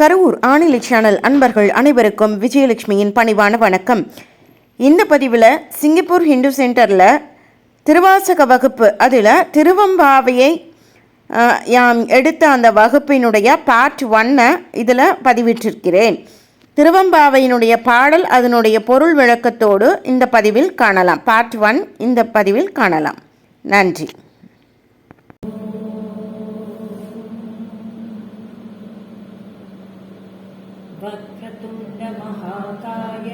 Karur ஆணிலை channel அன்பர்கள் அனைவருக்கும் விஜயலட்சுமியின் பணிவான வணக்கம். இந்த பதிவில் சிங்கப்பூர் ஹிந்து சென்டரில் திருவாசக வகுப்பு, அதில் திருவம்பாவையை எடுத்த அந்த வகுப்பினுடைய பார்ட் 1 இதில் பதிவிட்டிருக்கிறேன். திருவம்பாவையினுடைய பாடல், அதனுடைய பொருள் விளக்கத்தோடு இந்த பதிவில் காணலாம். பார்ட் 1 இந்த பதிவில் காணலாம். நன்றி. वक्रतुण्ड महाकाय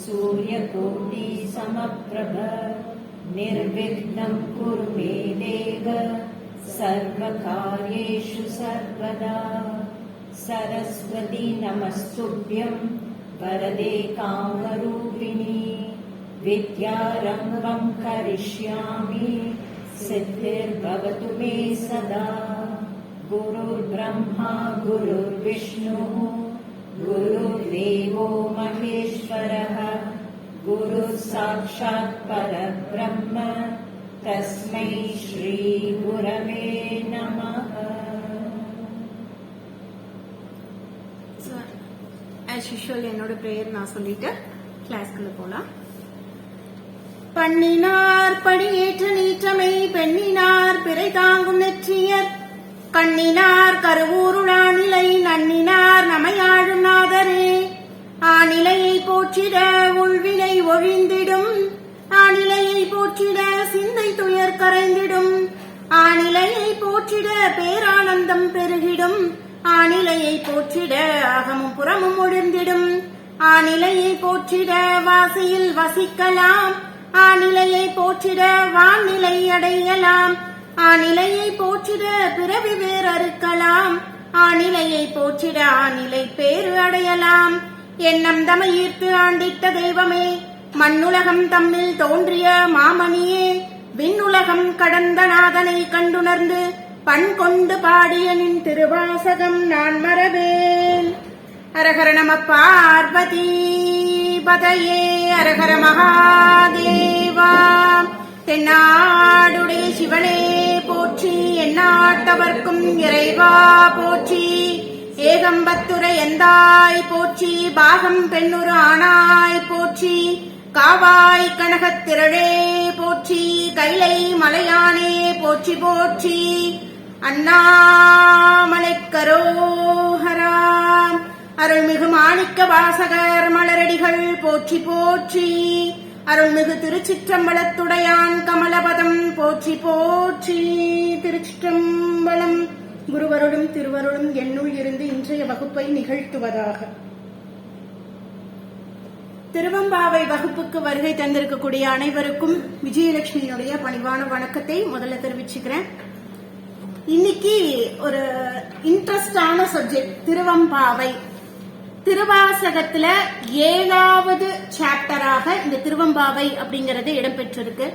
सूर्यकोटि समप्रभ निर्विघ्नं कुरु मे देव सर्वकार्येषु सर्वदा. सरस्वती नमस्तुभ्यं वरदे कामरूपिणी विद्यारम्भं करिष्यामि सिद्धिर्भवतु मे सदा. गुरुर्ब्रह्मा गुरुर्विष्णुः गुरुर्देवो महेश्वरः गुरुः साक्षात् परब्रह्म तस्मै श्री गुरवे नमः. as usual என்னோட பிரேயர் நான் சொல்லிட்டு கிளாஸ்க்குள்ள போலாம். பண்ணினார் படியேற்ற நீற்றமை பெண்ணினார் பிறை தாங்கும் நெற்றியர் கண்ணினார் கருவூருளானிலை நன்னினார் நமையாழும் நாதரே. ஆநிலையை போற்றிட உள்வினை ஒழிந்திடும், ஆநிலையை போற்றிட சிந்தை துயர் கரைந்திடும், ஆநிலையை போற்றிட பேரானந்தம் பெருகிடும், ஆநிலையை போற்றிட அகமும் புறமும் ஒழிந்திடும், ஆநிலையை போற்றிட வாசியில் வசிக்கலாம், ஆநிலையை போற்றிட வான்நிலை அடையலாம், ஆநிலையை போற்றிட பிறவி வேர் அறுக்கலாம், ஆநிலையை போற்றிட ஆநிலை பேரு அடையலாம். எண்ணம் தமை ஈர்த்து ஆண்டிட்ட தெய்வமே, மண்ணுலகம் தம்மில் தோன்றிய மாமணியே, விண்ணுலகம் கடந்த நாதனை கண்டுணர்ந்து பண் கொண்டு பாடிய நின் திருவாசகம் நான் மறவேன். அரஹர நம பார்வதி பதையே, அரஹர மகாதேவா. தென்னாடுடைய சிவனே போற்றி, எந்நாட்டவர்க்கும் இறைவா போற்றி, ஏகம்பத்துரை எந்தாய் போற்றி, பாகம் பெண்ணுரு ஆனாய் போற்றி, காவாய் கனகத்திரளே போற்றி, கைலை மலையானே போற்றி போற்றி, அண்ணாமலைக்கரோஹரா. அருள்மிகு மாணிக்க வாசகர் மலரடிகள் போற்றி போற்றி, அருள்மிகு திருச்சிற்றம்பலத்துடையான் கமலபதம் போற்றி போற்றி. திருச்சிற்றம்பலம். குருவருடும் திருவருடும் என்னுள் இருந்து இன்றைய வகுப்பை நிகழ்த்துவதாக. திருவம்பாவை வகுப்புக்கு வருகை தந்திருக்கக்கூடிய அனைவருக்கும் விஜயலட்சுமியினுடைய பணிவான வணக்கத்தை முதல்ல தெரிவிச்சுக்கிறேன். இன்னைக்கு ஒரு இன்ட்ரெஸ்டான சப்ஜெக்ட் திருவம்பாவை. திருவாசகத்துல 7வது சாப்டராக இந்த திருவம்பாவை அப்படிங்கறது இடம்பெற்றிருக்கு.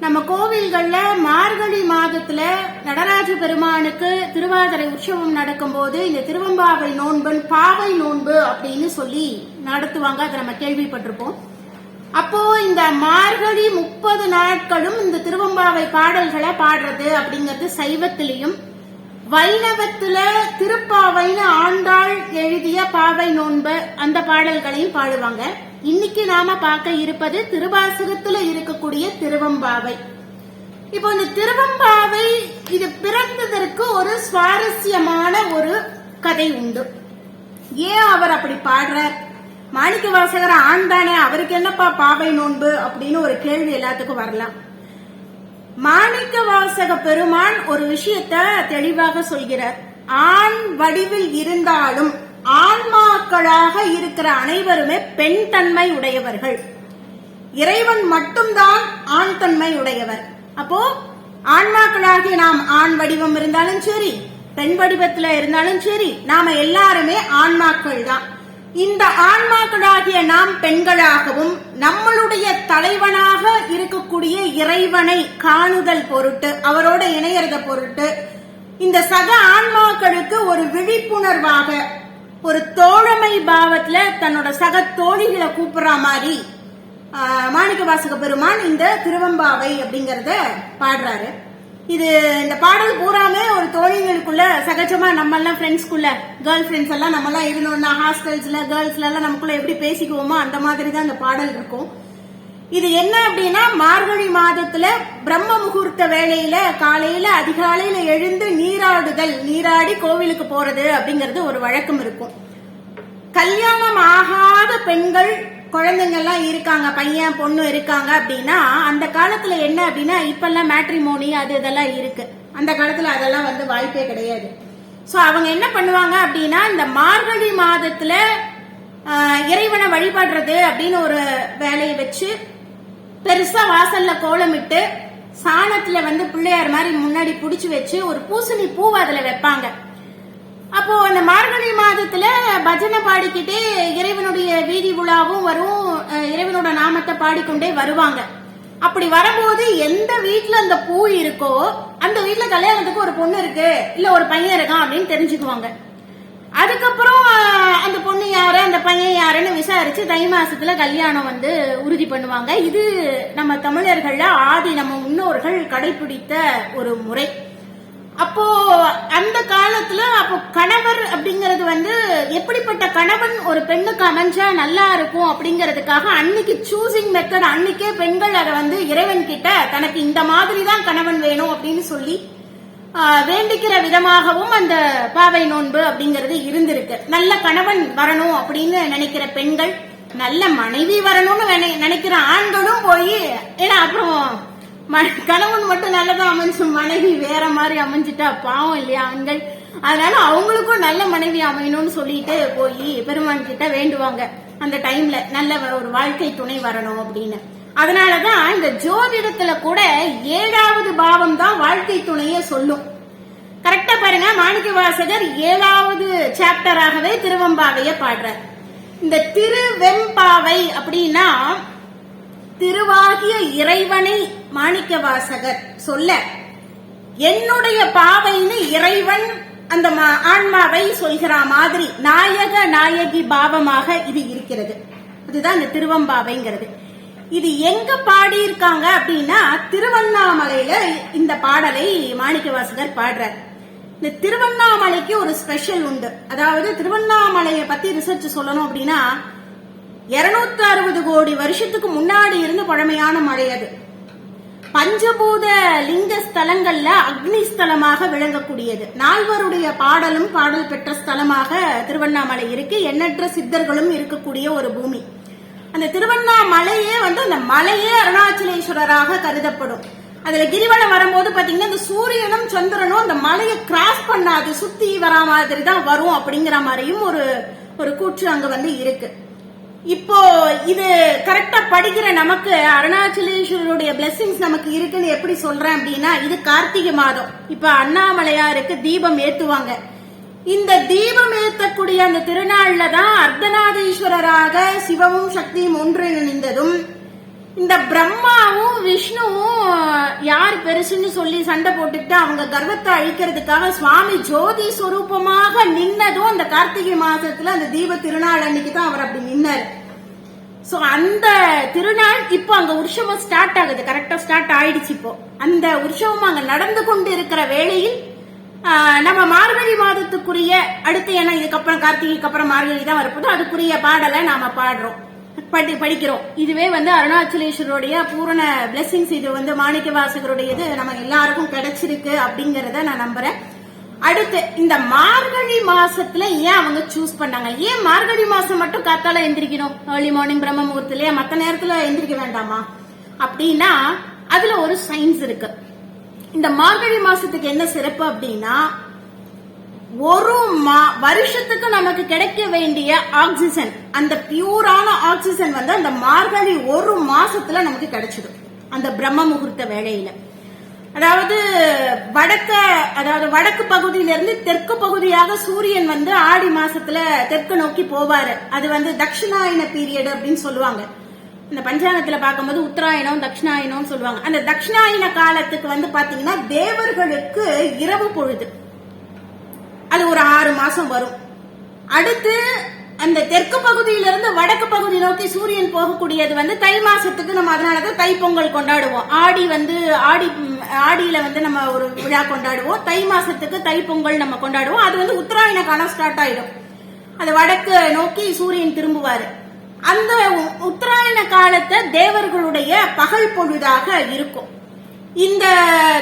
நம்ம கோவில்கள்ல மார்கழி மாதத்துல நடராஜ பெருமானுக்கு திருவாதிரை உற்சவம் நடக்கும் போது இந்த திருவம்பாவை நோன்பு, பாவை நோன்பு அப்படின்னு சொல்லி நடத்துவாங்க. அதை நம்ம கேள்விப்பட்டிருப்போம். அப்போ இந்த மார்கழி 30 நாட்களும் இந்த திருவம்பாவை பாடல்களை பாடுறது அப்படிங்கிறது சைவத்திலையும், வைணவத்துல திருப்பாவைன்னு ஆண்டாள் எழுதிய பாவை நோன்பு அந்த பாடல்களையும் பாடுவாங்க. இன்னைக்கு நாம பார்க்க இருப்பது திருவாசகத்துல இருக்கக்கூடிய திருவம்பாவை. இப்போ இந்த திருவம்பாவை இது பிறந்ததற்கு ஒரு சுவாரஸ்யமான ஒரு கதை உண்டு. ஏன் அவர் அப்படி பாடுறார்? மாணிக்க வாசகர் ஆண்டானே, அவருக்கு என்னப்பா பாவை நோன்பு அப்படின்னு ஒரு கேள்வி எல்லாத்துக்கும் வரலாம். மாணிக்க வாசக பெருமான் ஒரு விஷயத்த தெளிவாக சொல்கிறார். ஆண் வடிவில் இருந்தாலும் ஆன்மாக்களாக இருக்கிற அனைவருமே பெண் தன்மை உடையவர்கள். இறைவன் மட்டும்தான் ஆண் தன்மை உடையவர். அப்போ ஆன்மாக்களாகிய நாம் ஆண் வடிவம் இருந்தாலும் சரி, பெண் வடிவத்துல இருந்தாலும் சரி, நாம எல்லாருமே ஆன்மாக்கள் தான். இந்த ஆன்மாக்களாகிய நாம் பெண்களாகவும் நம்மளுடைய தலைவனாக இருக்கக்கூடிய இறைவனை காணுதல் பொருட்டு, அவரோட இணையறத பொருட்டு, இந்த சக ஆன்மாக்களுக்கு ஒரு விழிப்புணர்வாக, ஒரு தோழமை பாவத்துல தன்னோட சக தோழிகளை கூப்பிடுற மாதிரி மாணிக்க வாசக பெருமான் இந்த திருவம்பாவை அப்படிங்கறத பாடுறாரு. இது இந்த பாடல் பூராமே ஒரு தோழிகளுக்குள்ள சகஜமா நம்ம எல்லாம் ஃப்ரெண்ட்ஸ்குள்ள கேர்ள் ஃப்ரெண்ட்ஸ் எல்லாம் நம்ம எல்லாம் இருந்தோம்னா ஹாஸ்டல்ஸ்ல கேர்ள்ஸ்ல எல்லாம் நமக்குள்ள எப்படி பேசிக்குவோமோ அந்த மாதிரி தான் இந்த பாடல் இருக்கும். இது என்ன அப்படின்னா மார்கழி மாதத்துல பிரம்ம முகூர்த்த வேளையில காலையில அதிகாலையில எழுந்து நீராடி கோவிலுக்கு போறது அப்படிங்கறது ஒரு வழக்கம் இருக்கும். கல்யாணம் ஆகாத பெண்கள் குழந்தைங்க எல்லாம் இருக்காங்க, பையன் பொண்ணு இருக்காங்க அப்படின்னா அந்த காலத்துல என்ன அப்படின்னா இப்பெல்லாம் மேட்ரிமோனி அது இதெல்லாம் இருக்கு. அந்த காலத்துல அதெல்லாம் வாய்ப்பே கிடையாது. சோ அவங்க என்ன பண்ணுவாங்க அப்படின்னா இந்த மார்கழி மாதத்துல இறைவனை வழிபடுறது அப்படின்னு ஒரு வேலையை வச்சு பெருசா வாசல்ல கோலமிட்டு சாணத்துல பிள்ளையார் மாதிரி முன்னாடி புடிச்சு வச்சு ஒரு பூசணி பூவை அதுல வைப்பாங்க. அப்போ அந்த மார்கழி மாதத்துல பஜனை பாடிக்கிட்டே இறைவனுடைய வீதி உலாவும் வரும், இறைவனோட நாமத்தை பாடிக்கொண்டே வருவாங்க. அப்படி வரும்போது எந்த வீட்டுல அந்த பூ இருக்கோ அந்த வீட்டுல கல்யாணத்துக்கு ஒரு பொண்ணு இருக்கு இல்ல ஒரு பையன் இருக்கான் அப்படின்னு தெரிஞ்சுக்குவாங்க. அதுக்கப்புறம் அந்த பொண்ணு யாரு அந்த பையன் யாருன்னு விசாரிச்சு தை மாசத்துல கல்யாணம் உறுதி பண்ணுவாங்க. இது நம்ம தமிழர்கள்ல நம்ம முன்னோர்கள் கடைபிடித்த ஒரு முறை. அப்போ அந்த காலத்துல அப்போ கணவர் அப்படிங்கறது எப்படிப்பட்ட கணவன் ஒரு பெண்ணுக்கு அமைஞ்சா நல்லா இருக்கும் அப்படிங்கறதுக்காக அன்னைக்கு சூசிங் மெத்தட் அன்னைக்கே பெண்கள் அதை இறைவன் கிட்ட தனக்கு இந்த மாதிரி தான் கணவன் வேணும் அப்படின்னு சொல்லி வேண்டிக்கிற விதமாகவும் அந்த பாவை நோன்பு அப்படிங்கறது இருந்திருக்கு. நல்ல கணவன் வரணும் அப்படின்னு நினைக்கிற பெண்கள், நல்ல மனைவி வரணும்னு நினைக்கிற ஆண்களும் போய், ஏன்னா அப்புறம் கணவன் மட்டும் நல்லதா அமைஞ்சு மனைவி வேற மாதிரி அமைஞ்சிட்டா பாவம் இல்லையா ஆண்கள். அதனால அவங்களுக்கும் நல்ல மனைவி அமையணும்னு சொல்லிட்டு போய் பெருமான் கிட்ட வேண்டுவாங்க அந்த டைம்ல நல்ல ஒரு வாழ்க்கை துணை வரணும் அப்படின்னு. அதனாலதான் இந்த ஜோதிடத்துல கூட 7வது பாவம் தான் வாழ்க்கை துணைய சொல்லும். கரெக்டா பாருங்க, மாணிக்கவாசகர் 7வது சாப்டராகவே திருவெம்பாவைய பாடுறார். இந்த திருவெம்பாவை அப்படின்னா திருவாகிய இறைவனை மாணிக்கவாசகர் சொல்ல என்னுடைய பாவைன்னு இறைவன் அந்த ஆன்மாவை சொல்கிற மாதிரி நாயகி பாவமாக இது இருக்கிறது. அதுதான் இந்த திருவெம்பாவைங்கிறது. இது எங்க பாடியிருக்காங்க அப்படின்னா திருவண்ணாமலையில இந்த பாடலை மாணிக்கவாசகர் பாடுறார். இந்த திருவண்ணாமலைக்கு ஒரு ஸ்பெஷல் உண்டு. அதாவது திருவண்ணாமலையை பத்தி ரிசர்ச் சொல்லணும் அப்படின்னா 260 கோடி வருஷத்துக்கு முன்னாடி இருந்து பழமையான மலை. அது பஞ்சபூத லிங்க ஸ்தலங்கள்ல அக்னி ஸ்தலமாக விளங்கக்கூடியது. நால்வருடைய பாடல் பெற்ற ஸ்தலமாக திருவண்ணாமலை இருக்கு. எண்ணற்ற சித்தர்களும் இருக்கக்கூடிய ஒரு பூமி. அந்த திருவண்ணாமலையே அந்த மலையே அருணாச்சலேஸ்வரராக கருதப்படும். அதுல கிரிவலம் வரும்போது பாத்தீங்கன்னா இந்த சூரியனும் சந்திரனும் அந்த மலையை கிராஸ் பண்ணாது, சுத்தி வரா மாதிரி தான் வரும் அப்படிங்கிற மாதிரியும் ஒரு கூற்று அங்க இருக்கு. இப்போ இது கரெக்டா படிக்கிற நமக்கு அருணாச்சலேஸ்வரருடைய பிளெஸிங்ஸ் நமக்கு இருக்குன்னு எப்படி சொல்றேன் அப்படின்னா, இது கார்த்திகை மாதம். இப்ப அண்ணாமலையாருக்கு தீபம் ஏத்துவாங்க. இந்த தீபம் ஏற்றக்கூடிய அந்த திருநாள்ல தான் அர்த்தநாதீஸ்வரராக சிவமும் சக்தியும் ஒன்றிணைந்ததும் இந்த பிரம்மாவும் விஷ்ணுவும் யார் பெருசுன்னு சொல்லி சண்டை போட்டுக்கிட்டு அவங்க கர்வத்தை அழிக்கிறதுக்காக சுவாமி ஜோதி ஸ்வரூபமாக நின்னதும் அந்த கார்த்திகை மாசத்துல அந்த தீப திருநாள் அன்னைக்கு தான் அவர் அப்படி நின்னார். சோ அந்த திருநாள் இப்போ அங்க உற்சவம் ஸ்டார்ட் ஆகுது. கரெக்டா ஸ்டார்ட் ஆயிடுச்சு. இப்போ அந்த உற்சவம் அங்க நடந்து கொண்டு இருக்கிற வேளையில் நம்ம மார்கழி மாதத்துக்குரிய அடுத்து, ஏன்னா இதுக்கப்புறம் கார்த்திகைக்கு அப்புறம் மார்கழி தான் வரப்போது, அதுக்குரிய பாடலை நாம பாடுறோம் படிக்கிறோம். இதுவே அருணாச்சலேஸ்வரருடைய பூரண பிளெஸிங்ஸ். இது மாணிக்கவாசகருடையது நம்ம எல்லாருக்கும் கிடைச்சிருக்கு அப்படிங்கறத நான் நம்புறேன். அடுத்து இந்த மார்கழி மாசத்துல ஏன் அவங்க சூஸ் பண்ணாங்க? ஏன் மார்கழி மாசம் மட்டும் காத்தால எந்திரிக்கணும், ஏர்லி மார்னிங் பிரம்ம முகூர்த்தலையே, மத்த நேரத்துல எந்திரிக்க வேண்டாமா அப்படின்னா அதுல ஒரு சயின்ஸ் இருக்கு. இந்த மார்கழி மாசத்துக்கு என்ன சிறப்பு அப்படின்னா, ஒரு வருஷத்துக்கு நமக்கு கிடைக்க வேண்டிய ஆக்சிஜன், அந்த பியூரான ஆக்சிஜன் அந்த மார்கழி ஒரு மாசத்துல நமக்கு கிடைச்சிடும். அந்த பிரம்ம முகூர்த்த வேளையில, அதாவது வடக்கு பகுதியிலிருந்து தெற்கு பகுதியாக சூரியன் ஆடி மாசத்துல தெற்கு நோக்கி போவாரு. அது தட்சிணாயன பீரியட் அப்படின்னு சொல்லுவாங்க. இந்த பஞ்சாங்கத்துல பார்க்கும்போது உத்தராயணம் தட்சிணாயனம் சொல்லுவாங்க. அந்த தட்சிணாயன காலத்துக்கு பாத்தீங்கன்னா தேவர்களுக்கு இரவு பொழுது. அது ஒரு 6 மாசம் வரும். அடுத்து அந்த தெற்கு பகுதியிலிருந்து வடக்கு பகுதி நோக்கி சூரியன் போகக்கூடியது தை மாசத்துக்கு நம்ம அதனாலதான் தை பொங்கல் கொண்டாடுவோம். ஆடி ஆடியில வந்து நம்ம ஒரு விழா கொண்டாடுவோம், தை மாசத்துக்கு தைப்பொங்கல் நம்ம கொண்டாடுவோம். அது வந்து உத்தராயண காலம் ஸ்டார்ட் ஆயிடும். அது வடக்கு நோக்கி சூரியன் திரும்புவாரு. அந்த உத்தராயண காலத்தை தேவர்களுடைய பகல் பொழுதாக இருக்கும். இந்த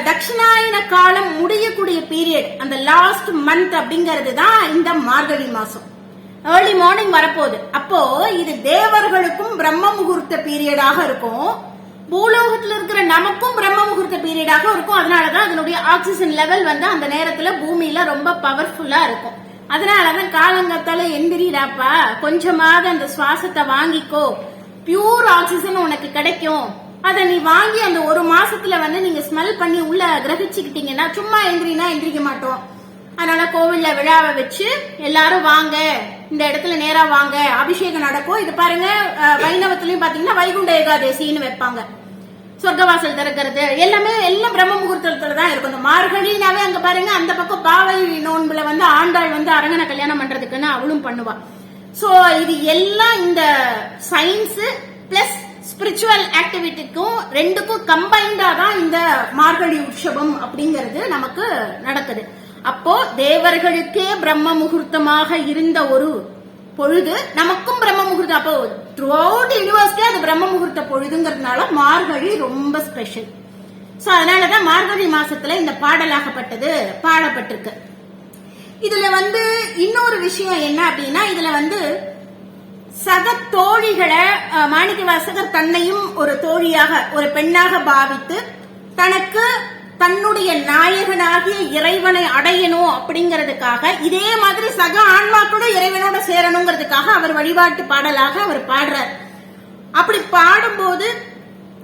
தட்சிணாயன காலம் முடியக்கூடிய பீரியட், அந்த லாஸ்ட் மந்த் அப்படிங்கிறது தான் இந்த மார்கழி மாசம். ஏர்லி மார்னிங் வரப்போகுது. அப்போ இது தேவர்களுக்கும் பிரம்ம முகூர்த்த பீரியடாக இருக்கும், பூலோகத்துல இருக்கிற நமக்கும் பிரம்ம முகூர்த்த பீரியடாக இருக்கும். அதனாலதான் அதனுடைய ஆக்சிஜன் லெவல் வந்து அந்த நேரத்துல பூமியில ரொம்ப பவர்ஃபுல்லா இருக்கும். அதனாலதான் காலங்கத்தால எந்திரிடாப்பா, கொஞ்சமாவது அந்த சுவாசத்தை வாங்கிக்கோ, பியூர் ஆக்சிஜன் உனக்கு கிடைக்கும், அதை நீ வாங்கி அந்த ஒரு மாசத்துல வந்து நீங்க ஸ்மெல் பண்ணி உள்ள கிரகிச்சுக்கிட்டீங்கன்னா சும்மா எந்திரினா எந்திரிக்க மாட்டோம். அதனால கோவில்ல விழாவை வச்சு எல்லாரும் வாங்க, இந்த இடத்துல நேரா வாங்க, அபிஷேகம் நடக்கும். இது பாருங்க, வைணவத்திலயும் பாத்தீங்கன்னா வைகுண்ட ஏகாதசின்னு வைப்பாங்க, சொர்க்கவாசல் திறக்கிறது எல்லாமே எல்லாம் பிரம்ம முகூர்த்தத்துல தான் இருக்கும். இந்த மார்கழினாவே அங்க பாருங்க, அந்த பக்கம் பாவை நோன்புல வந்து ஆண்டாள் வந்து அரங்கனை கல்யாணம் பண்றதுக்குன்னு அவளும் பண்ணுவா. சோ இது எல்லாம் இந்த சயின்ஸ் பிளஸ் ஸ்பிரிச்சுவல் ஆக்டிவிட்டிக்கும் ரெண்டுக்கும் கம்பைண்டா தான் இந்த மார்கழி உற்சவம் அப்படிங்கிறது நமக்கு நடக்குது. அப்போ தேவர்களுக்கே பிரம்ம முகூர்த்தமாக இருந்த ஒரு பொழுது நமக்கும் பிரம்ம முகூர்த்தம். அப்போ த்ரூ அவுட் யூனிவர்ஸ்க்கே அது பிரம்ம முகூர்த்த பொழுதுங்கிறதுனால மார்கழி ரொம்ப ஸ்பெஷல். சோ அதனாலதான் மார்கழி மாசத்துல இந்த பாடலாகப்பட்டது பாடப்பட்டிருக்கு. இதுல வந்து இன்னொரு விஷயம் என்ன அப்படின்னா, இதுல வந்து சக தோழிகளை மாணிக்கவாசகர் தன்னையும் ஒரு தோழியாக, ஒரு பெண்ணாக பாவித்து தனக்கு தன்னுடைய நாயகனாகிய இறைவனை அடையணும் அப்படிங்கறதுக்காக, இதே மாதிரி சக ஆன்மாக்களோட இறைவனோட சேரணுங்கிறதுக்காக அவர் வழிபாட்டு பாடலாக அவர் பாடுறார். அப்படி பாடும்போது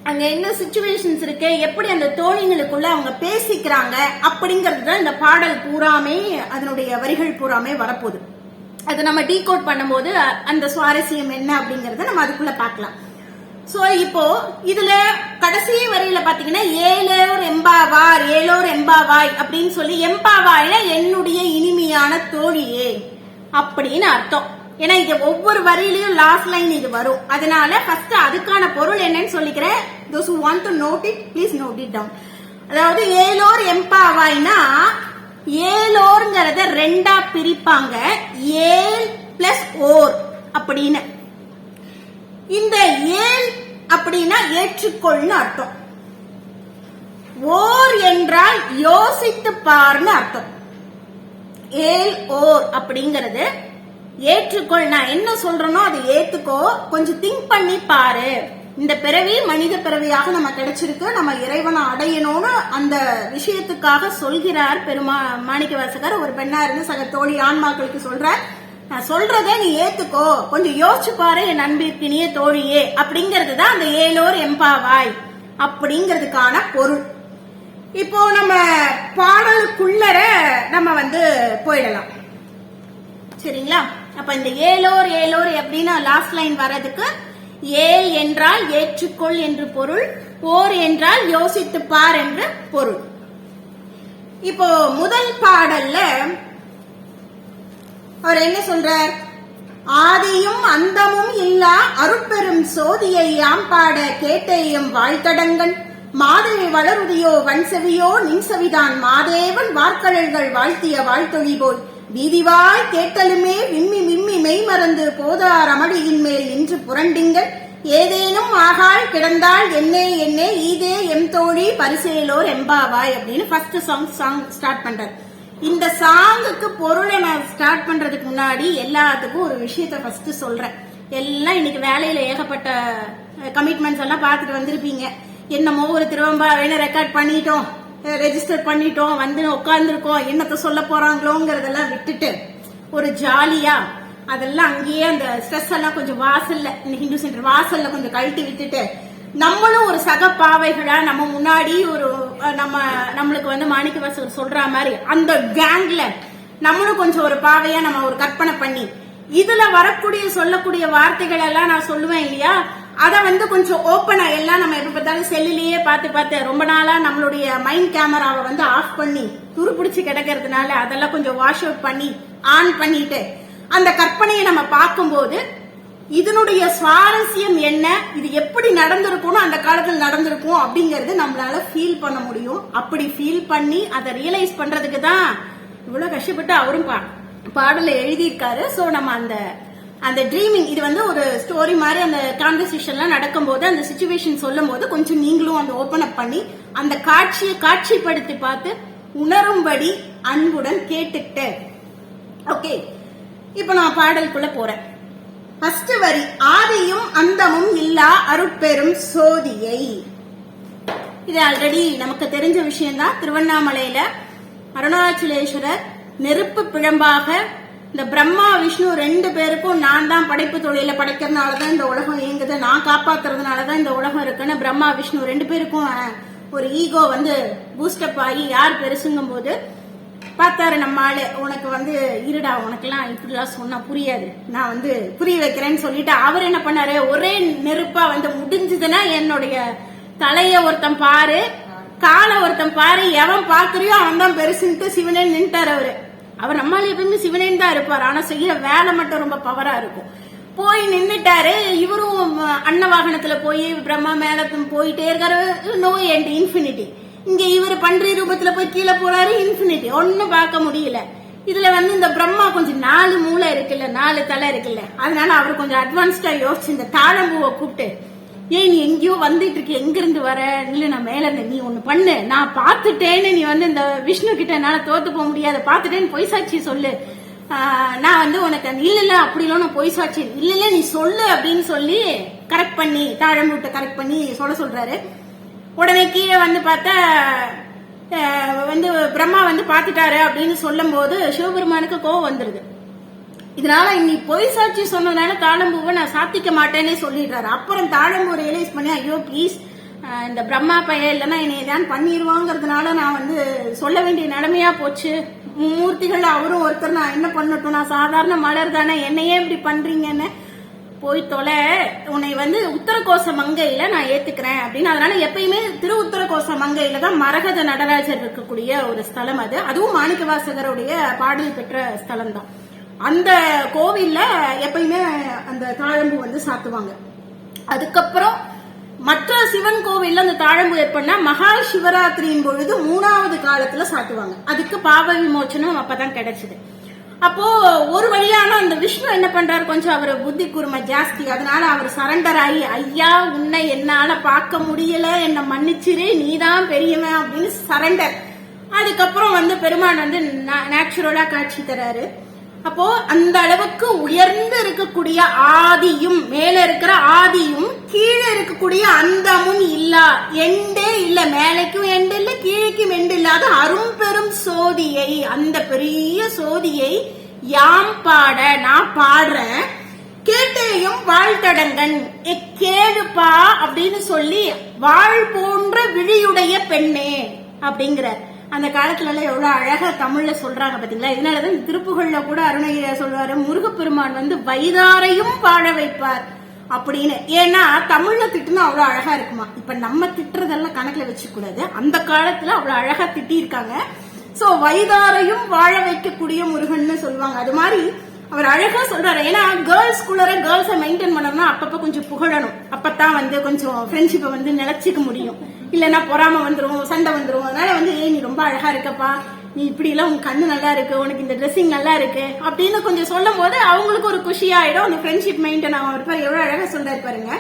அங்க என்ன சிச்சுவேஷன்ஸ் இருக்கு, எப்படி அந்த தோழிகளுக்குள்ள அவங்க பேசிக்கிறாங்க அப்படிங்கிறது தான் இந்த பாடல் பூராமே, அதனுடைய வரிகள் பூராமே வரப்போகுது. அது நம்ம டீகோட் பண்ணும்போது அந்த சுவாரஸ்யம் என்ன அப்படிங்கறத நம்ம அதுக்குள்ள பார்க்கலாம். சோ இப்போ இதுல கடைசி வரையில பாத்தீங்கன்னா ஏலோர் எம்பாவார், ஏலோர் எம்பாவாய் அப்படின்னு சொல்லி, எம்பாவாய்ல என்னுடைய இனிமையான தோழியே அப்படின்னு அர்த்தம். ஏன்னா இது ஒவ்வொரு வரியிலையும் லாஸ்ட் லைன் இது வரும். அதனால ஃபர்ஸ்ட் அதுக்கான பொருள் என்னன்னு சொல்லிக்கிறேன். those who want to note it please note it down. அதாவது ஏலோர் எம்பாவாய்னா, ஏலோர்ங்கிறத ரெண்டா பிரிப்பாங்க, ஏல் பிளஸ் ஓர் அப்படின்னு. இந்த ஏல் அப்படின்னா ஏற்றுக்கொள்னு அர்த்தம், ஓர் என்றால் யோசித்து பார்னு அர்த்தம். ஏல் ஓர் அப்படிங்கறது ஏற்றுக்கொள், நான் என்ன சொல்றேனோ அதை ஏத்துக்கோ, கொஞ்சம் திங்க் பண்ணி பாரு. இந்த பிறவி மனித பிறவியாக நம்ம கிடைச்சிருக்கு, நம்ம இறைவனை அடையணும்னு அந்த விஷயத்துக்காக சொல்கிறார் மாணிக்கவாசகர். ஒரு பெண்ணா இருந்து சக தோழி ஆன்மாக்களுக்கு சொல்றார், நான் சொல்றதே நீ ஏத்துக்கோ, கொஞ்சம் யோசிச்சு பாரு என் அன்பிற்கினிய தோழியே அப்படிங்கிறது தான் அந்த ஏலோர் எம்பாவாய் அப்படிங்கிறதுக்கான பொருள். இப்போ நம்ம பாடலுக்குள்ளர நம்ம வந்து போயிடலாம், சரிங்களா? அப்ப இந்த ஏலோர் ஏலோர் எப்படின்னா லாஸ்ட் லைன் வர்றதுக்கு ஏல் என்றால் ஏற்றுக்கொள் என்று பொருள், ஓர் என்றால் யோசித்து பார் என்று பொருள். இப்போ முதல் பாடல்ல அவர் என்ன சொல்றார், ஆதியும் அந்தமும் இல்லா அருட்பெரும் சோதியை யாம் பாட கேட்டேயும் வாழ்த்தடங்கன் மாதவி வளருதியோ வன்செவியோ நின்சவிதான் மாதேவன் வார்க்கழல்கள் வாழ்த்திய வாழ்த்தொழி போய் வீதிவாய் கேட்டலுமே விம்மி விம்மி மெய்மறந்து போதார் அமடியின் மேல் நின்று புரண்டிங்கள் ஏதேனும் ஆகாள் கிடந்தாள் என்னே என்னே ஈதே எம் தோழி பரிசேலோர் எம்பாவாய் அப்படின்னு ஃபர்ஸ்ட் சாங் ஸ்டார்ட் பண்றாரு. இந்த சாங்குக்கு பொருளை நான் ஸ்டார்ட் பண்றதுக்கு முன்னாடி எல்லாத்துக்கும் ஒரு விஷயத்த ஃபர்ஸ்ட் சொல்றேன். எல்லாம் இன்னைக்கு வேலையில ஏகப்பட்ட கமிட்மெண்ட்ஸ் எல்லாம் பார்த்துட்டு வந்திருப்பீங்க. என்னமோ ஒரு திருவம்பாவையில ரெக்கார்ட் பண்ணிட்டோம், ரெஜிஸ்டர் பண்ணிட்டோம், வந்து உட்கார்ந்துருக்கோம், என்னத்த சொல்ல போறாங்களோங்கிறதெல்லாம் விட்டுட்டு ஒரு ஜாலியா அதெல்லாம் அங்கேயே அந்த ஸ்ட்ரெஸ் எல்லாம் கொஞ்சம் வாசல்ல, இந்த ஹிந்து சென்டர் வாசல்ல கொஞ்சம் கழட்டி விட்டுட்டு நம்மளும் ஒரு சக பாவைகளா நம்ம முன்னாடி ஒரு நம்மளுக்கு வந்து மாணிக்கவாசகர் சொல்ற மாதிரி அந்த கேங்ல நம்மளும் கொஞ்சம் ஒரு பாவையா நம்ம ஒரு கற்பனை பண்ணி இதுல வரக்கூடிய சொல்லக்கூடிய வார்த்தைகள் எல்லாம் நான் சொல்லுவேன் இல்லையா, அத வந்து கொஞ்சம் ஓப்பனா எல்லாம் நம்ம எப்ப பார்த்தாலும் செல்லுலயே பார்த்து ரொம்ப நாளா நம்மளுடைய மைண்ட் கேமராவை வந்து ஆஃப் பண்ணி துருப்பிடிச்சு கிடக்கிறதுனால அதெல்லாம் கொஞ்சம் வாஷ் அவுட் பண்ணி ஆன் பண்ணிட்டு அந்த கற்பனையை நம்ம பார்க்கும்போது இதனுடைய சுவாரஸ்யம் என்ன, இது எப்படி நடந்திருக்கும்னு அந்த காலத்துல நடந்திருக்கும் அப்படிங்கறது நம்மளால ஃபீல் பண்ண முடியும். அப்படி ஃபீல் பண்ணி அதை ரியலைஸ் பண்றதுக்கு தான் இவ்வளவு கஷ்டப்பட்டு அவரும் பாடல எழுதியிருக்காரு. சோ நம்ம அந்த ட்ரீமிங், இது வந்து ஒரு ஸ்டோரி மாதிரி அந்த கான்வர்சேஷன்லாம் நடக்கும்போது அந்த சிச்சுவேஷன் சொல்லும் போது கொஞ்சம் நீங்களும் அந்த ஓபன் அப் பண்ணி அந்த காட்சியை காட்சிப்படுத்தி பார்த்து உணரும்படி அன்புடன் கேட்டுக்கிட்டு. ஓகே, இப்ப நான் பாடலுக்குள்ள போறேன். ஃபர்ஸ்ட் வரி, ஆதியும் அந்தமும் இல்லா அருட்பெரும் சோதியை. இது ஆல்ரெடி நமக்கு தெரிஞ்ச விஷயம்தான். திருவண்ணாமலையில அருணாச்சலேஸ்வரர் நெருப்பு பிழம்பாக இந்த பிரம்மா விஷ்ணு 2 பேருக்கும் நான் தான் படைப்பு தொழில படைக்கிறதுனாலதான் இந்த உலகம் இயங்குது, நான் காப்பாத்துறதுனாலதான் இந்த உலகம் இருக்குன்னு பிரம்மா விஷ்ணு 2 பேருக்கும் ஒரு ஈகோ வந்து பூஸ்டப் ஆகி யார் பெருசுங்கும் போது பார்த்தாரு நம்ம ஆளு, உனக்கு வந்து இருடா, உனக்கெல்லாம் இப்படிலாம் சொன்னா புரியாது, நான் வந்து புரிய வைக்கிறேன்னு சொல்லிட்டு அவர் என்ன பண்ணாரு, ஒரே நெருப்பா வந்து முடிஞ்சதுன்னா என்னுடைய தலைய ஒருத்தன் பாரு, காலை ஒருத்தன் பாரு, எவன் பாக்குறியோ அவன் தான் பெருசுன்ட்டு சிவனே நின்ட்டாரு. அவர் நம்மளால எப்பவுமே சிவனேன்னு தான் இருப்பாரு, ஆனா செய்யற வேலை மட்டும் ரொம்ப பவரா இருக்கும். போய் நின்னுட்டாரு. இவரும் அன்ன வாகனத்துல போய் பிரம்மா மேல போயிட்டே இருக்காரு. No end, infinity. இங்க இவர் பன்றி ரூபத்துல போய் கீழே போறாரு, இன்ஃபினிட்டி. ஒன்னும் பார்க்க முடியல. இதுல வந்து இந்த பிரம்மா கொஞ்சம் 4 மூளை இருக்குல்ல, 4 தலை இருக்குல்ல, அதனால அவர் கொஞ்சம் அட்வான்ஸ்டா யோசிச்சு இந்த தாழம்பூவை கூப்பிட்டு, ஏன் நீ எங்கேயோ வந்துட்டு இருக்க, எங்க இருந்து வர, இல்ல நான் மேல இருந்த, நீ ஒண்ணு பண்ணு, நான் பாத்துட்டேன்னு, நீ வந்து இந்த விஷ்ணு கிட்ட என்னால தோத்து போக முடியாது, பாத்துட்டேன்னு பொய் சாட்சி சொல்லு, நான் வந்து உனக்கு இல்ல அப்படிலாம் நான் பொய் சாட்சி இல்ல நீ சொல்லு அப்படின்னு சொல்லி கரெக்ட் பண்ணி தாழம்பூட்டை கரெக்ட் பண்ணி சொல்றாரு. உடனே கீழே வந்து பார்த்தா வந்து பிரம்மா வந்து பாத்துட்டாரு அப்படின்னு சொல்லும் போது சிவபெருமானுக்கு கோவம் வந்துருது. இதனால நீ பொய் சாட்சி சொன்னதுனால தாழம்பூவை நான் சாத்திக்க மாட்டேன்னே சொல்லிடுறாரு. அப்புறம் தாழம்பூ ரியலைஸ் பண்ணி, ஐயோ ப்ளீஸ், இந்த பிரம்மா பையன் இல்லைன்னா என்னை தான் பண்ணிடுவாங்கிறதுனால நான் வந்து சொல்ல வேண்டிய நிலைமையா போச்சு. மூர்த்திகள் அவரும் ஒருத்தர், நான் என்ன பண்ணட்டும், நான் சாதாரண மலர் தானே, என்னையே இப்படி பண்றீங்கன்னு, போய் தொலை, உன்னை வந்து உத்தரகோச மங்கையில நான் ஏத்துக்கிறேன் அப்படின்னு. அதனால எப்பயுமே திரு உத்தரகோச மங்கையில தான் மரகத நடராஜர் இருக்கக்கூடிய ஒரு ஸ்தலம் அது. அதுவும் மாணிக்க வாசகருடைய பாடல் பெற்ற ஸ்தலம் தான். அந்த கோவில்ல எப்பயுமே அந்த தாழம்பூ வந்து சாத்துவாங்க. அதுக்கப்புறம் மற்ற சிவன் கோவில்ல அந்த தாழம்பூ ஏற்பண்ணா மகா சிவராத்திரியின் பொழுது 3வது காலத்துல சாத்துவாங்க. அதுக்கு பாவ விமோச்சனம் அப்பதான் கிடைச்சது. அப்போ ஒரு வழியான அந்த விஷ்ணு என்ன பண்றாரு, கொஞ்சம் அவர் புத்தி கூர்மை ஜாஸ்தி, அதனால அவர் சரண்டர் ஆகி, ஐயா உன்னை என்னால பார்க்க முடியல, என்ன மன்னிச்சிரு, நீதான் பெரியவன் அப்படின்னு சரண்டர். அதுக்கப்புறம் வந்து பெருமான் வந்து நேச்சுரலா காட்சி தராரு. அப்போ அந்த அளவுக்கு உயர்ந்து இருக்கக்கூடிய ஆதியும், மேல இருக்கிற ஆதியும் கீழே இருக்கக்கூடிய அந்தமும் இல்லா, எண்டே இல்ல, மேலைக்கும் எண்டு இல்ல, கீழைக்கும் எண்டு இல்லாத அரும்பெரும் சோதியை, அந்த பெரிய சோதியை யாம் பாட, நான் பாடுறேன், கேட்டேயும் வாழ்த்தடங்கன் கேளுப்பா அப்படின்னு சொல்லி, வாழ் போன்ற விழியுடைய பெண்ணே அப்படிங்கிறார். அந்த காலத்துல எல்லாம் எவ்வளவு அழகா தமிழ்ல சொல்றாங்க பாத்தீங்களா. இதனாலதான் திருப்புகள்ல கூட அருணகிரியா சொல்வாரு, முருகப்பெருமான் வந்து வைதாரையும் வாழ வைப்பார் அப்படின்னு. ஏன்னா தமிழ்ல திட்டுனா அவ்வளவு அழகா இருக்குமா. இப்ப நம்ம திட்டுறதெல்லாம் கணக்குல வச்சுக்க கூடாது, அந்த காலத்துல அவ்வளவு அழகா திட்டி இருக்காங்க. சோ வைதாரையும் வாழ வைக்கக்கூடிய முருகன் சொல்லுவாங்க. அது மாதிரி அவர் அழகா சொல்றாரு. ஏன்னா கேர்ள்ஸ்குள்ளர கேர்ள்ஸை மெயின்டைன் பண்ணணும்னா அப்பப்ப கொஞ்சம் புகழணும், அப்பதான் வந்து கொஞ்சம் ஃப்ரெண்ட்ஷிப்பை வந்து நிலைச்சிக்க முடியும். இல்லைன்னா பொறாம வந்துரும், சண்டை வந்துரும். அதனால வந்து நீ ரொம்ப அழகா இருக்கப்பா, நீ இப்படி எல்லாம் உன் கண்ணு நல்லா இருக்கு, உனக்கு இந்த ட்ரெஸ்ஸிங் நல்லா இருக்கு அப்படின்னு கொஞ்சம் சொல்லும் போது அவங்களுக்கு ஒரு குஷி ஆயிடும், அந்த ஃப்ரெண்ட்ஷிப் மெயின்டைன் ஆகும். இருப்பாரு, எவ்வளவு அழகா சொல்றாரு பாருங்க.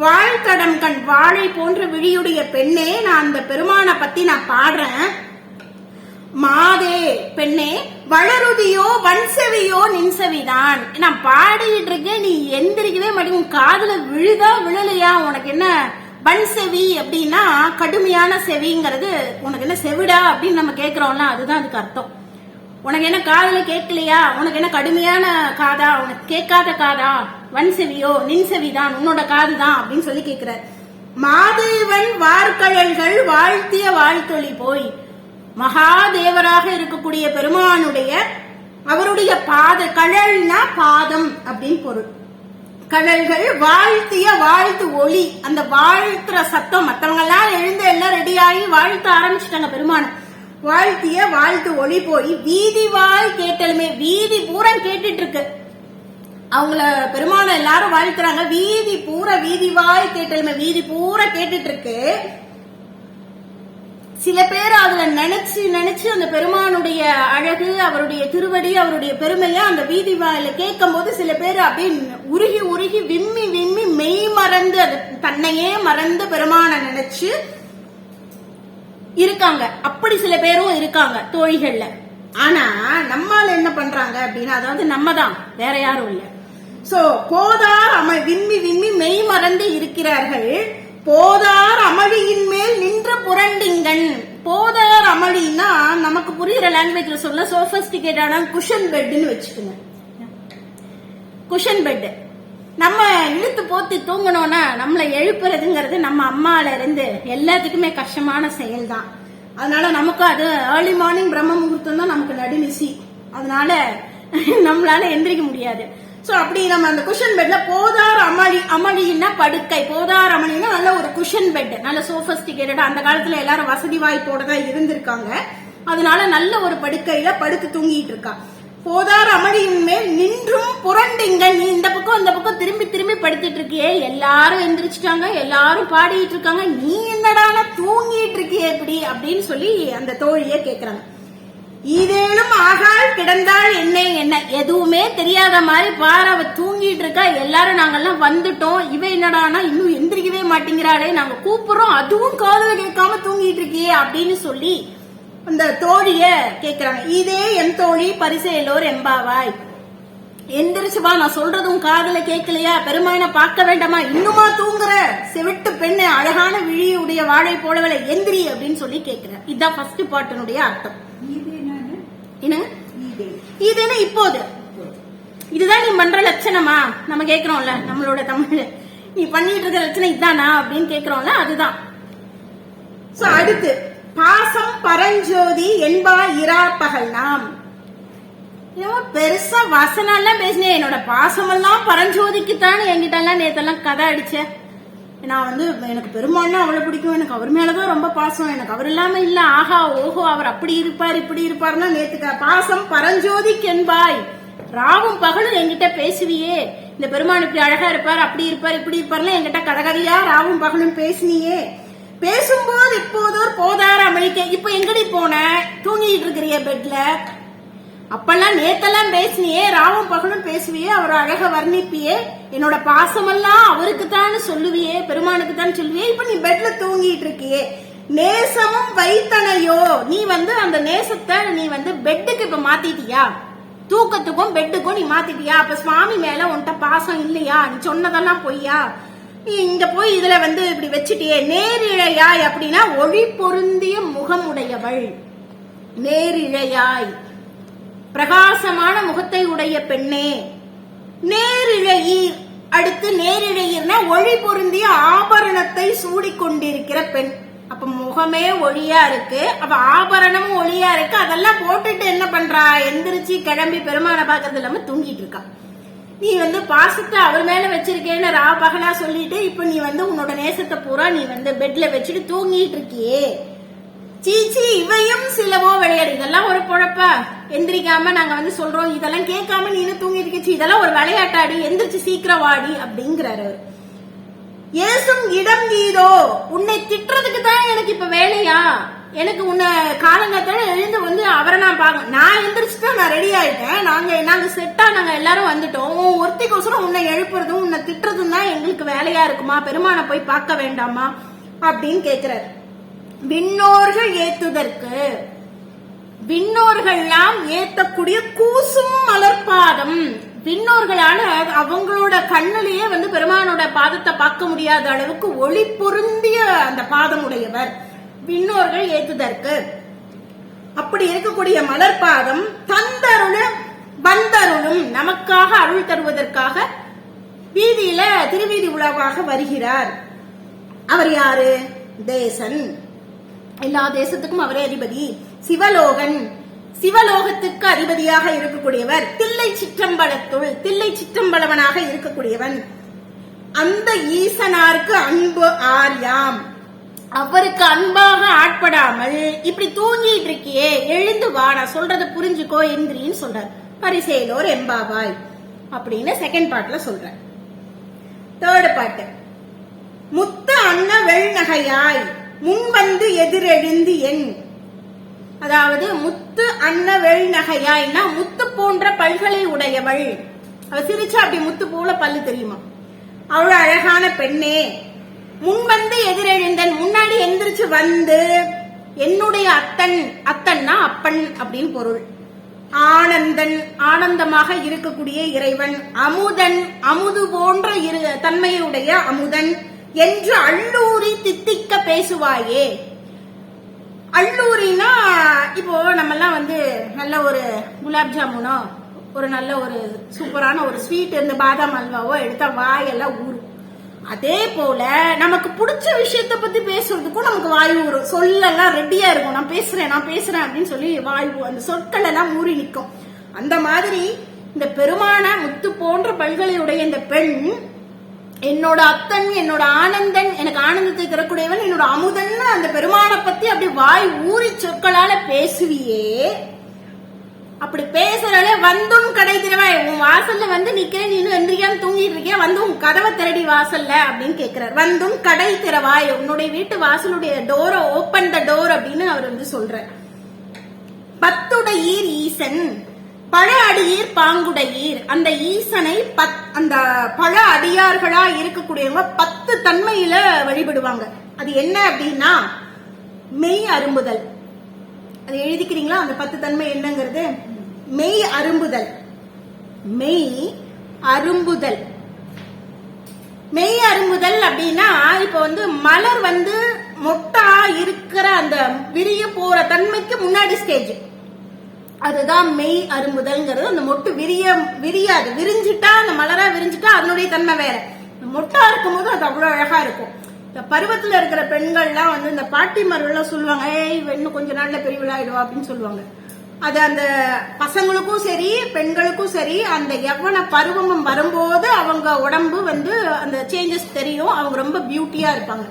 வாழ்த்தடம் கண் வாழை போன்ற விழியுடைய பெண்ணே, நான் அந்த பெருமானை பத்தி நான் பாடுறேன். மாதே பெண்ணே வளருதியோ வன்செவியோ நின்செவிதான், நான் பாடிட்டு இருக்கேன், நீ எந்திரிக்கவே மாட்டேங்க, உன் காதுல விழுதா விழலையா, உனக்கு என்ன வன்செவி அப்படின்னா கடுமையான செவிங்கிறது, உனக்கு என்ன செவிடா அப்படின்னு நம்ம கேட்கிறோம்ல, அதுதான் அதுக்கு அர்த்தம். உனக்கு என்ன காதுல கேட்கலையா, உனக்கு என்ன கடுமையான காதா, உனக்கு கேட்காத காதா, வன்செவியோ நின்செவிதான், உன்னோட காதுதான் அப்படின்னு சொல்லி கேட்கிறார். மாதேவன் வார்கழல்கள் வாழ்த்திய வாழ்த்தொழி போய், மகாதேவராக இருக்கக்கூடிய பெருமானுடைய அவருடைய பாத, கழல்னா பாதம் அப்படின்னு பொருள், கடல்கள் வாழ்த்திய வாழ்த்து ஒளி, அந்த வாழ்த்துற சத்தம், மத்தவங்க எல்லாம் எழுந்து எல்லாம் ரெடி ஆகி வாழ்த்த ஆரம்பிச்சுட்டாங்க பெருமான். வாழ்த்திய வாழ்த்து ஒளி போய் வீதி வாழ் கேட்டலுமே, வீதி பூரா கேட்டுட்டு இருக்கு. அவங்கள பெருமான எல்லாரும் வாழ்த்துறாங்க. வீதி பூரா வீதி வாய் கேட்டலுமே வீதி பூரா கேட்டுட்டு இருக்கு. சில பேர் அதுல நினைச்சு நினைச்சு அந்த பெருமானுடைய அழகு, அவருடைய திருவடி, அவருடைய பெருமைய அந்த வீதி வாயில கேட்கும் போது சில பேர் அப்படியே உருகி உருகி விம்மி விம்மி மெய் மறந்து அது தன்னையே மறந்து பெருமான நினைச்சு இருக்காங்க. அப்படி சில பேரும் இருக்காங்க தோழிகள்ல. ஆனா நம்மால என்ன பண்றாங்க அப்படின்னா, அதாவது நம்ம தான், வேற யாரும் இல்ல. சோ போதார் விம்மி விம்மி மெய் மறந்து இருக்கிறார்கள். போதார் அமளியின் மேல் நின்று புரண்டிங்கன். போதார் அமளின்னா நமக்கு புரியுற லாங்குவேஜ்ல சொல்ல சோபிஸ்டிகேட்டான குஷன் பெட்னு வச்சுக்கோங்க. குஷன் பெட் நம்ம இழுத்து போத்தி தூங்கணும்னா நம்மளை எழுப்புறதுங்கிறது நம்ம அம்மால இருந்து எல்லாத்துக்குமே கஷ்டமான செயல் தான். அதனால நமக்கு அது ஏர்லி மார்னிங் பிரம்ம முகூர்த்தம் தான் நமக்கு நடுநிசி. அதனால நம்மளால எந்திரிக்க முடியாது. சோ அப்படி நம்ம அந்த குஷன் பெட்ல போதார் அமளின்னா படுக்கை, போதார் அமளின்னா நல்ல ஒரு குஷன் பெட், நல்ல சோபிஸ்டிகேட்டட். அந்த காலத்துல எல்லாரும் வசதி வாய்ப்போட தான் இருந்திருக்காங்க. அதனால நல்ல ஒரு படுக்கையில படுத்து தூங்கிட்டு இருக்கா. போதார் அமளியின் மேல் நின்றும் புரண்டிங்க. நீ இந்த பக்கம் அந்த பக்கம் திரும்பி திரும்பி படுத்துட்டு இருக்கியே, எல்லாரும் எந்திரிச்சிட்டாங்க, எல்லாரும் பாடிட்டு இருக்காங்க, நீ என்னடான தூங்கிட்டு இருக்கியே எப்படி அப்படின்னு சொல்லி அந்த தோழிய கேக்குறாங்க. இதேனும் ஆகால் கிடந்தாள் என்ன எதுவுமே தெரியாத மாதிரி பாரு, அவ தூங்கிட்டு இருக்கா, எல்லாரும் நாங்கெல்லாம் வந்துட்டோம், இவ என்னடானா இன்னும் எந்திரிக்கவே மாட்டேங்கிறாளே, நாங்க கூப்பிடுறோம் அதுவும் காதுல கேட்காம தூங்கிட்டு இருக்கியே அப்படின்னு சொல்லி அந்த தோழிய கேக்குறாங்க. இதே என் தோழி பரிசேலோர் எம்பாவாய், எந்திரிச்சுவா, நான் சொல்றதும் காதுல கேட்கலையா, பெருமானை பார்க்க வேண்டாமா, இன்னுமா தூங்குற செவிட்டு பெண்ணு, அழகான விழியுடைய வாழை போலவளை எந்திரி அப்படின்னு சொல்லி கேக்குற. இதுதான் ஃபர்ஸ்ட் பாட்டினுடைய அர்த்தம். இதுன்னு இப்போது இதுதான் நீ பண்ற லட்சணமா நம்ம கேக்குறோம்ல, நம்மளோட தமிழ் நீ பண்ணிட்டு இருக்க லட்சணம் இதானா அப்படின்னு கேக்குறோம்ல, அதுதான். அடுத்து பாசம் பரஞ்சோதி என்பா இரா பகல் நாம். பெருசா வசனம் எல்லாம் பேசினேன், என்னோட பாசமெல்லாம் பரஞ்சோதிக்குத்தான் என்கிட்ட எல்லாம் நேத்தெல்லாம் கதை அடிச்ச. நான் வந்து எனக்கு பெருமாள்னா அவ்வளவு பிடிக்கும், எனக்கு அவர் மேலதான் ரொம்ப பாசம், எனக்கு அவர் இல்லாம இல்ல, ஆஹா ஓஹோ அவர் அப்படி இருப்பார் இப்படி இருப்பாருன்னா நேத்துக்க பாசம் பரஞ்சோதிக்கு என்பாய், ராவும் பகலும் என்கிட்ட பேசுவியே, இந்த பெருமாள் இப்படி அழகா இருப்பார் அப்படி இருப்பார் இப்படி இருப்பாருன்னா என்கிட்ட கதகதையா ராவும் பகலும் பேசினியே. பேசும்போது இப்போதோர் போதார அமளிக்க, இப்ப எங்கடி போன, தூங்கிட்டு இருக்கிறிய பெட்ல, அப்பெல்லாம் நேத்தெல்லாம் பேசினியே, ராவும் பகலும் பேசுவியே, அவர் அழக வர்ணிப்பியே, என்னோட பாசமெல்லாம் அவருக்கு தான் சொல்லுவியே, பெருமானுக்கு தான் சொல்லுவியே, இப்ப நீ பெட்ல தூங்கிட்டு இருக்கியே, நேசமும் வைத்தனையோ, நீ வந்து அந்த நேசத்தை நீ வந்து பெட்டுக்கு இப்ப மாத்திட்டியா, தூக்கத்துக்கும் பெட்டுக்கும் நீ மாத்திட்டியா, அப்ப சுவாமி மேல உன்கிட்ட பாசம் இல்லையா, நீ சொன்னதெல்லாம் பொய்யா, நீ இங்க போய் இதுல வந்து இப்படி வச்சுட்டியே. நேரிழையாய் அப்படின்னா ஒளி பொருந்திய முகமுடையவள், நேரிழையாய் பிரகாசமான முகத்தை உடைய பெண்ணே. நேரிழையீர், அடுத்து நேரிழையீர்னா ஒளி பொருந்திய ஆபரணத்தை சூடிக்கொண்டிருக்கிற பெண். அப்ப முகமே ஒளியா இருக்கு, அப்ப ஆபரணமும் ஒளியா இருக்கு, அதெல்லாம் போட்டுட்டு என்ன பண்றா, எந்திரிச்சு கிளம்பி பெருமான பாக்கிறது இல்லாம தூங்கிட்டு இருக்கா. நீ வந்து பாசத்தை அவர் மேல வச்சிருக்கேன்னு ரா பகலா சொல்லிட்டு இப்ப நீ வந்து உன்னோட நேசத்தை பூரா நீ வந்து பெட்ல வச்சுட்டு தூங்கிட்டு இருக்கியே. சீச்சி இவையும் சிலவோ விளையாடு, இதெல்லாம் ஒரு பொழப்பா, எந்திரிக்காம நாங்க வந்து சொல்றோம், இதெல்லாம் கேட்காம நீ தூங்கிட்டு இருக்கச்சு, இதெல்லாம் ஒரு விளையாட்டாடி, எந்திரிச்சு சீக்கிரம் வாடி அப்படிங்கிறாரு. ஏசும் இடம் கீதோ, உன்னை திட்டுறதுக்கு தான் எனக்கு இப்ப வேலையா, எனக்கு உன்னை காலங்காத்தால எழுந்து வந்து அவரை நான் பாக்க, நான் எந்திரிச்சுட்டா நான் ரெடி ஆயிட்டேன், நாங்க செட்டா நாங்க எல்லாரும் வந்துட்டோம், ஒருத்திக்கோசரம் உன்னை எழுப்புறதும் உன்னை திட்டுறதும் தான் எங்களுக்கு வேலையா இருக்குமா, பெருமானை போய் பார்க்க வேண்டாமா அப்படின்னு கேக்குறாரு. விண்ணோர்கள் ஏத்துதற்கு, விண்ணோர்கள்லாம் ஏத்தக்கூடிய கூசும் மலர்பாதம், விண்ணோர்களான அவங்களோட கண்ணிலேயே வந்து பெருமானோட பாதத்தை பார்க்க முடியாத அளவுக்கு ஒளி பொருந்திய அந்த பாதம் உடையவர், விண்ணோர்கள் ஏத்துதற்கு. அப்படி இருக்கக்கூடிய மலர்பாதம் தந்தருளும் வந்தருளும், நமக்காக அருள் தருவதற்காக வீதியில திருவீதி உலாவாக வருகிறார். அவர் யாரு, தேசன், எல்லா தேசத்துக்கும் அவரே அதிபதி. சிவலோகன், சிவலோகத்துக்கு அதிபதியாக இருக்கக்கூடியவர். தில்லை சிற்றம்பலத்துள் தில்லை சிற்றம்பலவனாக இருக்கக்கூடியவன். அந்த ஈசனாருக்கு அன்பு ஆர்யாம், அவருக்கு அன்பாக ஆட்படாமல் இப்படி தூங்கிட்டு இருக்கியே, எழுந்து வா, நான் சொல்றத புரிஞ்சுக்கோ எந்திரின்னு சொல்றார். பரிசேலோர் எம்பாவாய். அப்படின்னு செகண்ட் பார்ட்ல சொல்றேன். தேர்ட் பார்ட், முத்து அன்ன வெள்நகையாய் முன்வந்து எதிரெழுந்து என். அதாவது முத்து அன்ன வெள்நகையாய்னா முத்து போன்ற பல்களை உடையவள். அவ சிரிச்சா அப்படி முத்து போல பல்லு தெரியுமா, அவ்வளவு அழகான பெண்ணே. முன்வந்து எதிரெழுந்தன், முன்னாடி எந்திரிச்சு வந்து என்னுடைய அத்தன், அத்தன்னா அப்பன் அப்படின்னு பொருள். ஆனந்தன், ஆனந்தமாக இருக்கக்கூடிய இறைவன். அமுதன், அமுது போன்ற தன்மையுடைய அமுதன் என்று அள்ளூரி தித்திக்க பேசுவாயே. அள்ளூரினா இப்போ நம்ம எல்லாம் வந்து நல்ல ஒரு குலாப் ஜாமுனோ ஒரு நல்ல ஒரு சூப்பரான ஒரு ஸ்வீட் இந்த பாதாம் அல்வாவோ எடுத்தா வாயெல்லாம் ஊறும். அதே போல நமக்கு பிடிச்ச விஷயத்த பத்தி பேசுறதுக்கும் நமக்கு வாய் ஊறும். சொல்லெல்லாம் ரெடியா இருக்கும், நான் பேசுறேன் அப்படின்னு சொல்லி வாய் அந்த சொற்கள் எல்லாம் ஊறி நிற்கும். அந்த மாதிரி இந்த பெருமான முத்து போன்ற பல்கலையுடைய இந்த பெண் என்னோட அத்தன், என்னோட ஆனந்தன், எனக்கு ஆனந்தத்தை தரக்கூடியவன், என்னோட அமுதன், அந்த பெருமானை பத்தி அப்படி வாய் ஊறி சொற்களால பேசுவியே. அப்படி பேசுறாலே வந்தும் கடை திறவாய், உன் வாசல்ல வந்து நிக்கிறேன், நீ இன்னும் எந்திரிக்காம தூங்கிட்டு இருக்கியா, வந்து உன் கதவை திரடி வாசல்ல அப்படின்னு கேட்கிறார். வந்தும் கடை திறவாய், உன்னுடைய வீட்டு வாசலுடைய டோரை ஓபன் த டோர் அப்படின்னு அவர் வந்து சொல்றார். பத்துடையீர் ஈசன் பழ அடியீர் பாங்குடையீர். அந்த ஈசனை அந்த பழ அடியார்களா இருக்கக்கூடியவங்க 10 தன்மையில வழிபடுவாங்க. அது என்ன அப்படின்னா மெய் அரும்புதல். அது எழுதிக்கிறீங்களா? அந்த 10 தன்மை என்னங்கிறது மெய் அரும்புதல். மெய் அரும்புதல், மெய் அரும்புதல் அப்படின்னா இப்போ வந்து மலர் வந்து மொட்டா இருக்கிற அந்த விரிய போற தன்மைக்கு முன்னாடி ஸ்டேஜ், அதுதான் மெய் அரும்புதல்ங்கிறது. அந்த மொட்டு விரியாது, விரிஞ்சிட்டா அந்த மலரா விரிஞ்சிட்டா அதனுடைய தன்மை வேற. மொட்டா இருக்கும் போது அது அவ்வளவு அழகா இருக்கும். இந்த பருவத்துல இருக்கிற பெண்கள்லாம் வந்து இந்த பாட்டிமார்கள்லாம் சொல்லுவாங்க, ஏய் இன்னும் கொஞ்ச நாள்ல பெரியவளாயிடுவா அப்படின்னு சொல்லுவாங்க. அது அந்த பசங்களுக்கும் சரி பெண்களுக்கும் சரி அந்த யவ்வன பருவம் வரும்போது அவங்க உடம்பு வந்து அந்த சேஞ்சஸ் தெரியும், அவங்க ரொம்ப பியூட்டியா இருப்பாங்க.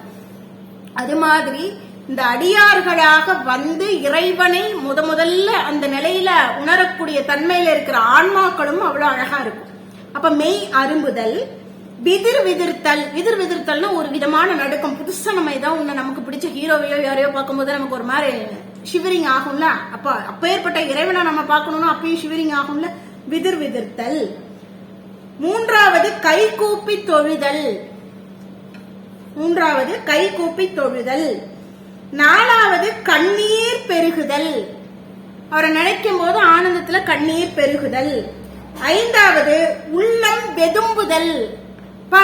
அது மாதிரி இந்த அடியார்களாக வந்து இறைவனை முதல்ல அந்த நிலையில உணரக்கூடிய தன்மையில இருக்கிற ஆன்மாக்களும் அவ்வளவு அழகா இருக்கும். அப்ப மெய் அரும்புதல். விதிர்விதிர்த்தல். விதிர்விதிர்த்தல்னா ஒரு விதமான நடுக்கம். புதுசா நம்ம ஏதாவது ஒண்ணு நமக்கு பிடிச்ச ஹீரோவையோ யாரையோ பார்க்கும்போது நமக்கு ஒரு மாதிரி ஷிவரிங் ஆகும்ல, அப்ப ஏற்பட்ட இறைவனை நம்ம பார்க்கணும்னா அப்பயும் ஷிவரிங் ஆகும்ல. விதிர்விதிர்த்தல். மூன்றாவது கை கூப்பி தொழுதல். மூன்றாவது கை கூப்பி தொழுதல். நாலாவது கண்ணீர் பெருகுதல். அவரை நினைக்கும் போது ஆனந்தத்துல கண்ணீர் பெருகுதல். ஐந்தாவது உள்ளம் வெதும்புதல்.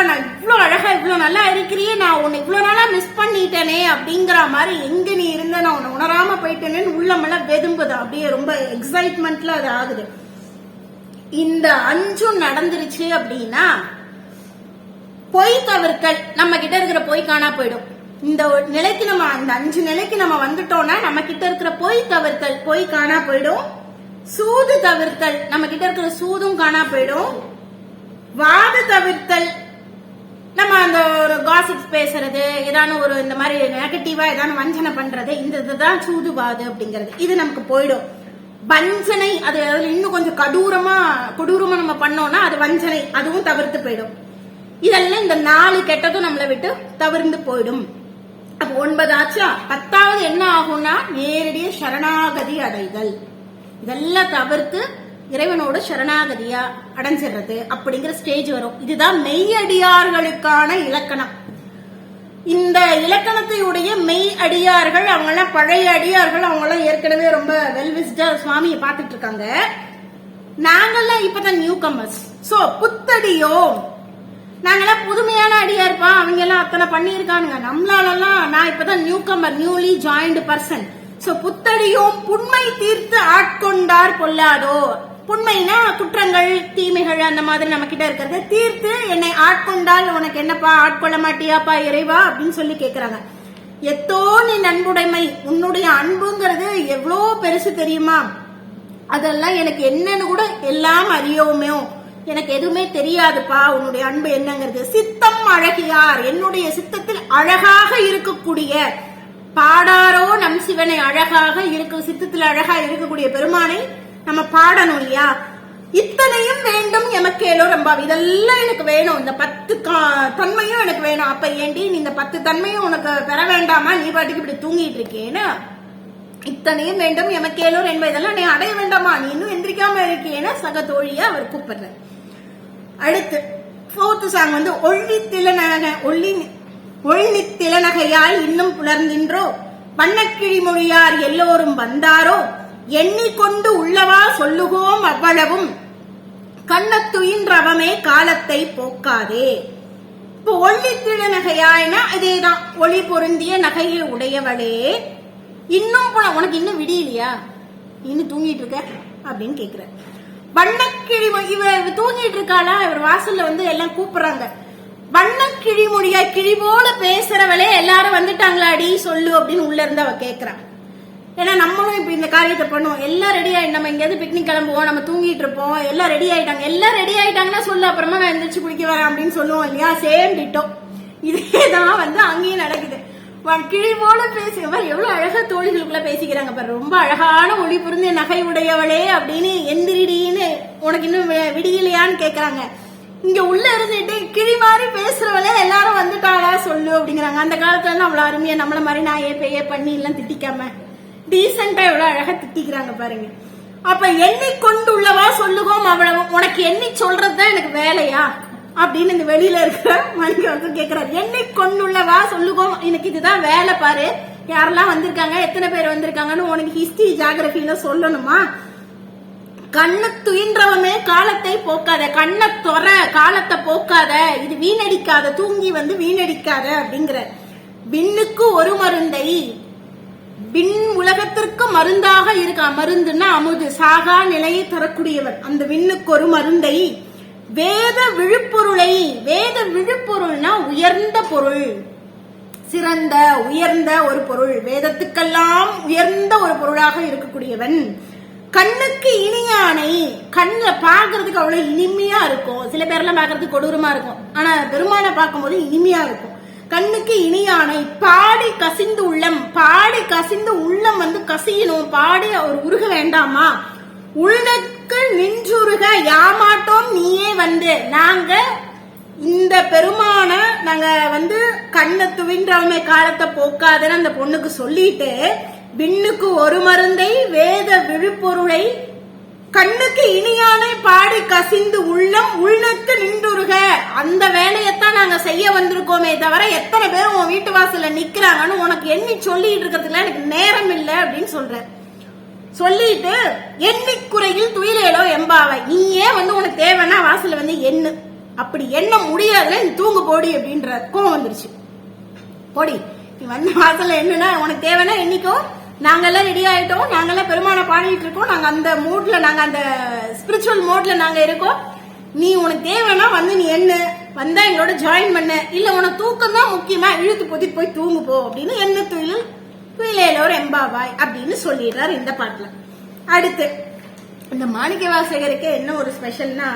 நான் இவ்வளவு அழகா இவ்வளவு நல்லா இருக்கிறியே, நான் உன்னை இவ்வளவு நாளா மிஸ் பண்ணிட்டேனே அப்படிங்கிற மாதிரி, எங்க நீ இருந்த நான் உன்னை உணராம போயிட்டேனேன்னு உள்ளம் எல்லாம் வெதும்புது, அப்படியே ரொம்ப எக்ஸைட்மெண்ட்ல அது ஆகுது. இந்த 5 நடந்துருச்சு அப்படின்னா பொய் தவிர்க்கல். நம்ம கிட்ட இருக்கிற பொய் காணா போயிடும். இந்த நிலைக்கு நம்ம அந்த 5 நிலைக்கு நம்ம வந்துட்டோம்னா நம்ம கிட்ட இருக்கிற பொய் தவிர்த்தல், பொய் காணா போயிடும். சூது தவிர்த்தல், நம்ம கிட்ட இருக்கிற சூதும் காணா போயிடும். வாது தவிர்த்தல், நம்ம அந்த ஒரு காசிப்ஸ் பேசுறது, ஏதான ஒரு இந்த மாதிரி நெகட்டிவா ஏதான வஞ்சனை பண்றது, இந்த இதுதான் சூதுவாது அப்படிங்கிறது, இது நமக்கு போயிடும். வஞ்சனை, அது இன்னும் கொஞ்சம் கொடூரமா நம்ம பண்ணோம்னா அது வஞ்சனை, அதுவும் தவிர்த்து போயிடும். இதெல்லாம் இந்த 4 கெட்டதும் நம்மளை விட்டு தவிர்த்து போயிடும். அப்ப 9 ஆச்சா. 10வது என்ன ஆகும்னா நேரடிய சரணாகதி அடைதல். இதெல்லாம் தவிர்த்து இறைவனோட சரணாகதியா அடைஞ்சிடுறது அப்படிங்கிற ஸ்டேஜ் வரும். இதுதான் மெய்யடியார்களுக்கான இலக்கணம். இந்த இலக்கணத்தையுடைய மெய் அடியார்கள், அவங்க எல்லாம் பழைய அடியார்கள், அவங்க எல்லாம் ஏற்கனவே ரொம்ப வெல்விஸ்டா சுவாமியை பார்த்துட்டு இருக்காங்க. நாங்கெல்லாம் இப்பதான் நியூ கமர்ஸ். சோ புத்தடியோ, நாங்கெல்லாம் புதுமையான அடியார்ப்பா, அவங்க எல்லாம் அத்தனை பண்ணியிருக்கானுங்க. நம்மளாலலாம் நான் இப்பதான் new comer, newly joined person. So புத்தடியும் புண்மை தீர்த்து ஆட்கொண்டார் பொல்லாதோ. புண்மைனா குற்றங்கள் தீமைகள் அந்த மாதிரி நம்ம கிட்ட இருக்கிறத தீர்த்து என்னை ஆட்கொண்டால் உனக்கு என்னப்பா, ஆட்கொள்ள மாட்டியாப்பா இறைவா அப்படின்னு சொல்லி கேக்குறாங்க. எத்தோ நீ அன்புடைமை, உன்னுடைய அன்புங்கிறது எவ்வளோ பெருசு தெரியுமா, அதெல்லாம் எனக்கு என்னன்னு கூட எல்லாம் அறியோமே, எனக்கு எதுவுமே தெரியாதுப்பா உன்னுடைய அன்பு என்னங்கிறது. சித்தம் அழகியார், என்னுடைய சித்தத்தில் அழகாக இருக்கக்கூடிய பாடாரோ நம் சிவனை, அழகாக இருக்கும் சித்தத்தில் அழகா இருக்கக்கூடிய பெருமானை நம்ம பாடணும் இல்லையா. இத்தனையும் வேண்டும் எமக்கேலோ ரம்பாவை, இதெல்லாம் எனக்கு வேணும், இந்த 10 தன்மையும் எனக்கு வேணும். அப்ப ஏண்டி நீ இந்த 10 தன்மையும் உனக்கு பெற வேண்டாமா, நீ பாட்டுக்கு இப்படி தூங்கிட்டு இருக்கேன்னு. இத்தனையும் வேண்டும் எமக்கேலோ என்பது இதெல்லாம் நீ அடைய வேண்டாமா, நீ இன்னும் எந்திரிக்காம இருக்கேன்னு சக தோழிய அவர் கூப்பிடுற. அடுத்து 4th சாங் வந்து ஒள்ளி திலநகையால் இன்னும் புலர்ந்தின்றோ, வண்ணக்கிழி மொழியார் எல்லோரும் வந்தாரோ, எண்ணிக்கொண்டு உள்ளவா சொல்லுகோம் அவ்வளவும், கண்ணத்துயின்றவமே காலத்தை போக்காதே. இப்போ ஒளி திலநகையாய்னா இதேதான், ஒளி பொருந்திய நகையை உடையவளே, இன்னும் உனக்கு இன்னும் விடியலையா, இன்னும் தூங்கிட்டு இருக்க அப்படின்னு கேக்குற. வண்ணக்கிழி இவ தூங்கிட்டு இருக்காளா, இவர் வாசல்ல வந்து எல்லாம் கூப்பிடுறாங்க. வண்ணக்கிழி மொழியா, கிழி போல பேசுறவளே எல்லாரும் வந்துட்டாங்களாடி சொல்லு அப்படின்னு உள்ள இருந்து அவ கேக்குறான். ஏன்னா நம்மளும் இப்ப இந்த காரியத்தை பண்ணுவோம், எல்லாம் ரெடி ஆயிட்டு நம்ம எங்கேயாவது பிக்னிக் கிளம்புவோம், நம்ம தூங்கிட்டு இருப்போம், எல்லாம் ரெடி ஆயிட்டாங்கன்னா சொல்லு, அப்புறமா நான் எந்திரிச்சு குளிக்க வரேன் அப்படின்னு சொல்லுவோம் இல்லையா, சேம் டிட்டோ. இதேதான் வந்து அங்கேயும் நடக்குது. கிழி போல பேசுகிறவர் எவ்வளவு அழகா தோழிகளுக்குள்ள பேசிக்கிறாங்க பாரு, ரொம்ப அழகான ஒளி புரிந்த நகை உடையவளே அப்படின்னு, எந்திரிடின்னு உனக்கு இன்னும் விடியலையான்னு கேக்குறாங்க. இங்க உள்ள இருந்துட்டு கிழி மாதிரி பேசுறவளே எல்லாரும் வந்துட்டாளா சொல்லு அப்படிங்கிறாங்க. அந்த காலத்துல அவ்வளவு அருமையா நம்மள மாதிரி நாயே பெய்ய பண்ணி எல்லாம் திட்டிக்காம டீசெண்டா எவ்வளவு அழகா திட்டிக்கிறாங்க பாருங்க. அப்ப எண்ணிக்கொண்டு உள்ளவா சொல்லுவோம் அவ்வளவு, உனக்கு எண்ணி சொல்றதுதான் எனக்கு வேலையா அப்படின்னு இந்த வெளியில இருக்கிற மணிக்கு கேக்குறாரு. எண்ணிக்கொண்டுள்ளவா சொல்லுவோம், எனக்கு இதுதான் வேலை பாரு, யாரெல்லாம் வந்திருக்காங்க, எத்தனை பேர் வந்திருக்காங்கன்னு உனக்கு ஹிஸ்டரி ஜியாகிரபில சொல்லணுமா. கண்ணு துயின்றவமே காலத்தை போக்காத, கண்ணை தொற காலத்தை போக்காத, இது வீணடிக்காத, தூங்கி வந்து வீணடிக்காத அப்படிங்கிற. விண்ணுக்கு ஒரு மருந்தை, விண் உலகத்திற்கு மருந்தாக இருக்கா, மருந்துன்னா அமுது, சாகா நிலையை தரக்கூடியவன். அந்த விண்ணுக்கு ஒரு மருந்தை, வேத விழுப்பொருளை, வேத விழுப்பொருள்னா உயர்ந்த பொருள், சிறந்த உயர்ந்த ஒரு பொருள், வேதத்துக்கெல்லாம் உயர்ந்த ஒரு பொருளாக இருக்கக்கூடியவன். கண்ணுக்கு இனியானை, கண்ணுல பாக்குறதுக்கு அவ்வளவு இனிமையா இருக்கும், சில பேர்லாம் பாக்குறதுக்கு கொடூரமா இருக்கும், ஆனா பெருமானை பார்க்கும்போது இனிமையா இருக்கும். கண்ணுக்கு இனியானை, பாடி கசிந்து உள்ளம், பாடி கசிந்து உள்ளம் வந்து கசியணும், பாடி அவர் உருக வேண்டாமா. உள்நக்கு நின்றுருக யாமாட்டோம் நீயே வந்து, நாங்க இந்த பெருமான நாங்க வந்து கண்ணை துவின்றவமே காலத்தை போக்காதுன்னு அந்த பொண்ணுக்கு சொல்லிட்டு, விண்ணுக்கு ஒரு மருந்தை வேத விழுப்பொருளை, கண்ணுக்கு இனியானை பாடி கசிந்து உள்ளம் உள்நக்கு நின்றுருக, அந்த வேலையத்தான் நாங்க செய்ய வந்திருக்கோமே தவிர எத்தனை பேரும் உன் வீட்டு வாசல்ல நிக்கிறாங்கன்னு உனக்கு எண்ணி சொல்லிட்டு இருக்கிறதுல எனக்கு நேரம் இல்லை அப்படின்னு சொல்ற. சொல்லிட்டு எண்ணிக்குறையில் துயிலேலோ எம்பாவை, நீயே வந்து உனக்கு தேவைன்னா வாசல்ல வந்து எண்ணு, அப்படி எண்ண முடியாதுல நீ தூங்கு போடி அப்படின்ற கோவம் வந்துருச்சு. போடி நீ வந்து வாசல்ல என்னன்னா உனக்கு தேவைன்னா எண்ணிக்கோ, நாங்கெல்லாம் ரெடி ஆயிட்டோம், நாங்கெல்லாம் பெருமான பாடிட்டு இருக்கோம், நாங்க அந்த மூட்ல, நாங்க அந்த ஸ்பிரிச்சுவல் மோட்ல நாங்க இருக்கோம், நீ உனக்கு தேவைன்னா வந்து நீ என்ன வந்தா எங்களோட ஜாயின் பண்ண, இல்ல உனக்கு தூக்கம் தான் முக்கியமா இழுத்து பொத்தி போய் தூங்கு போ அப்படின்னு என்ன துயிலேலோர் எம்பாவாய் அப்படின்னு சொல்லிடுறாரு இந்த பாட்டுல. அடுத்து இந்த மாணிக்க வாசகருக்கு என்ன ஒரு ஸ்பெஷல்னா,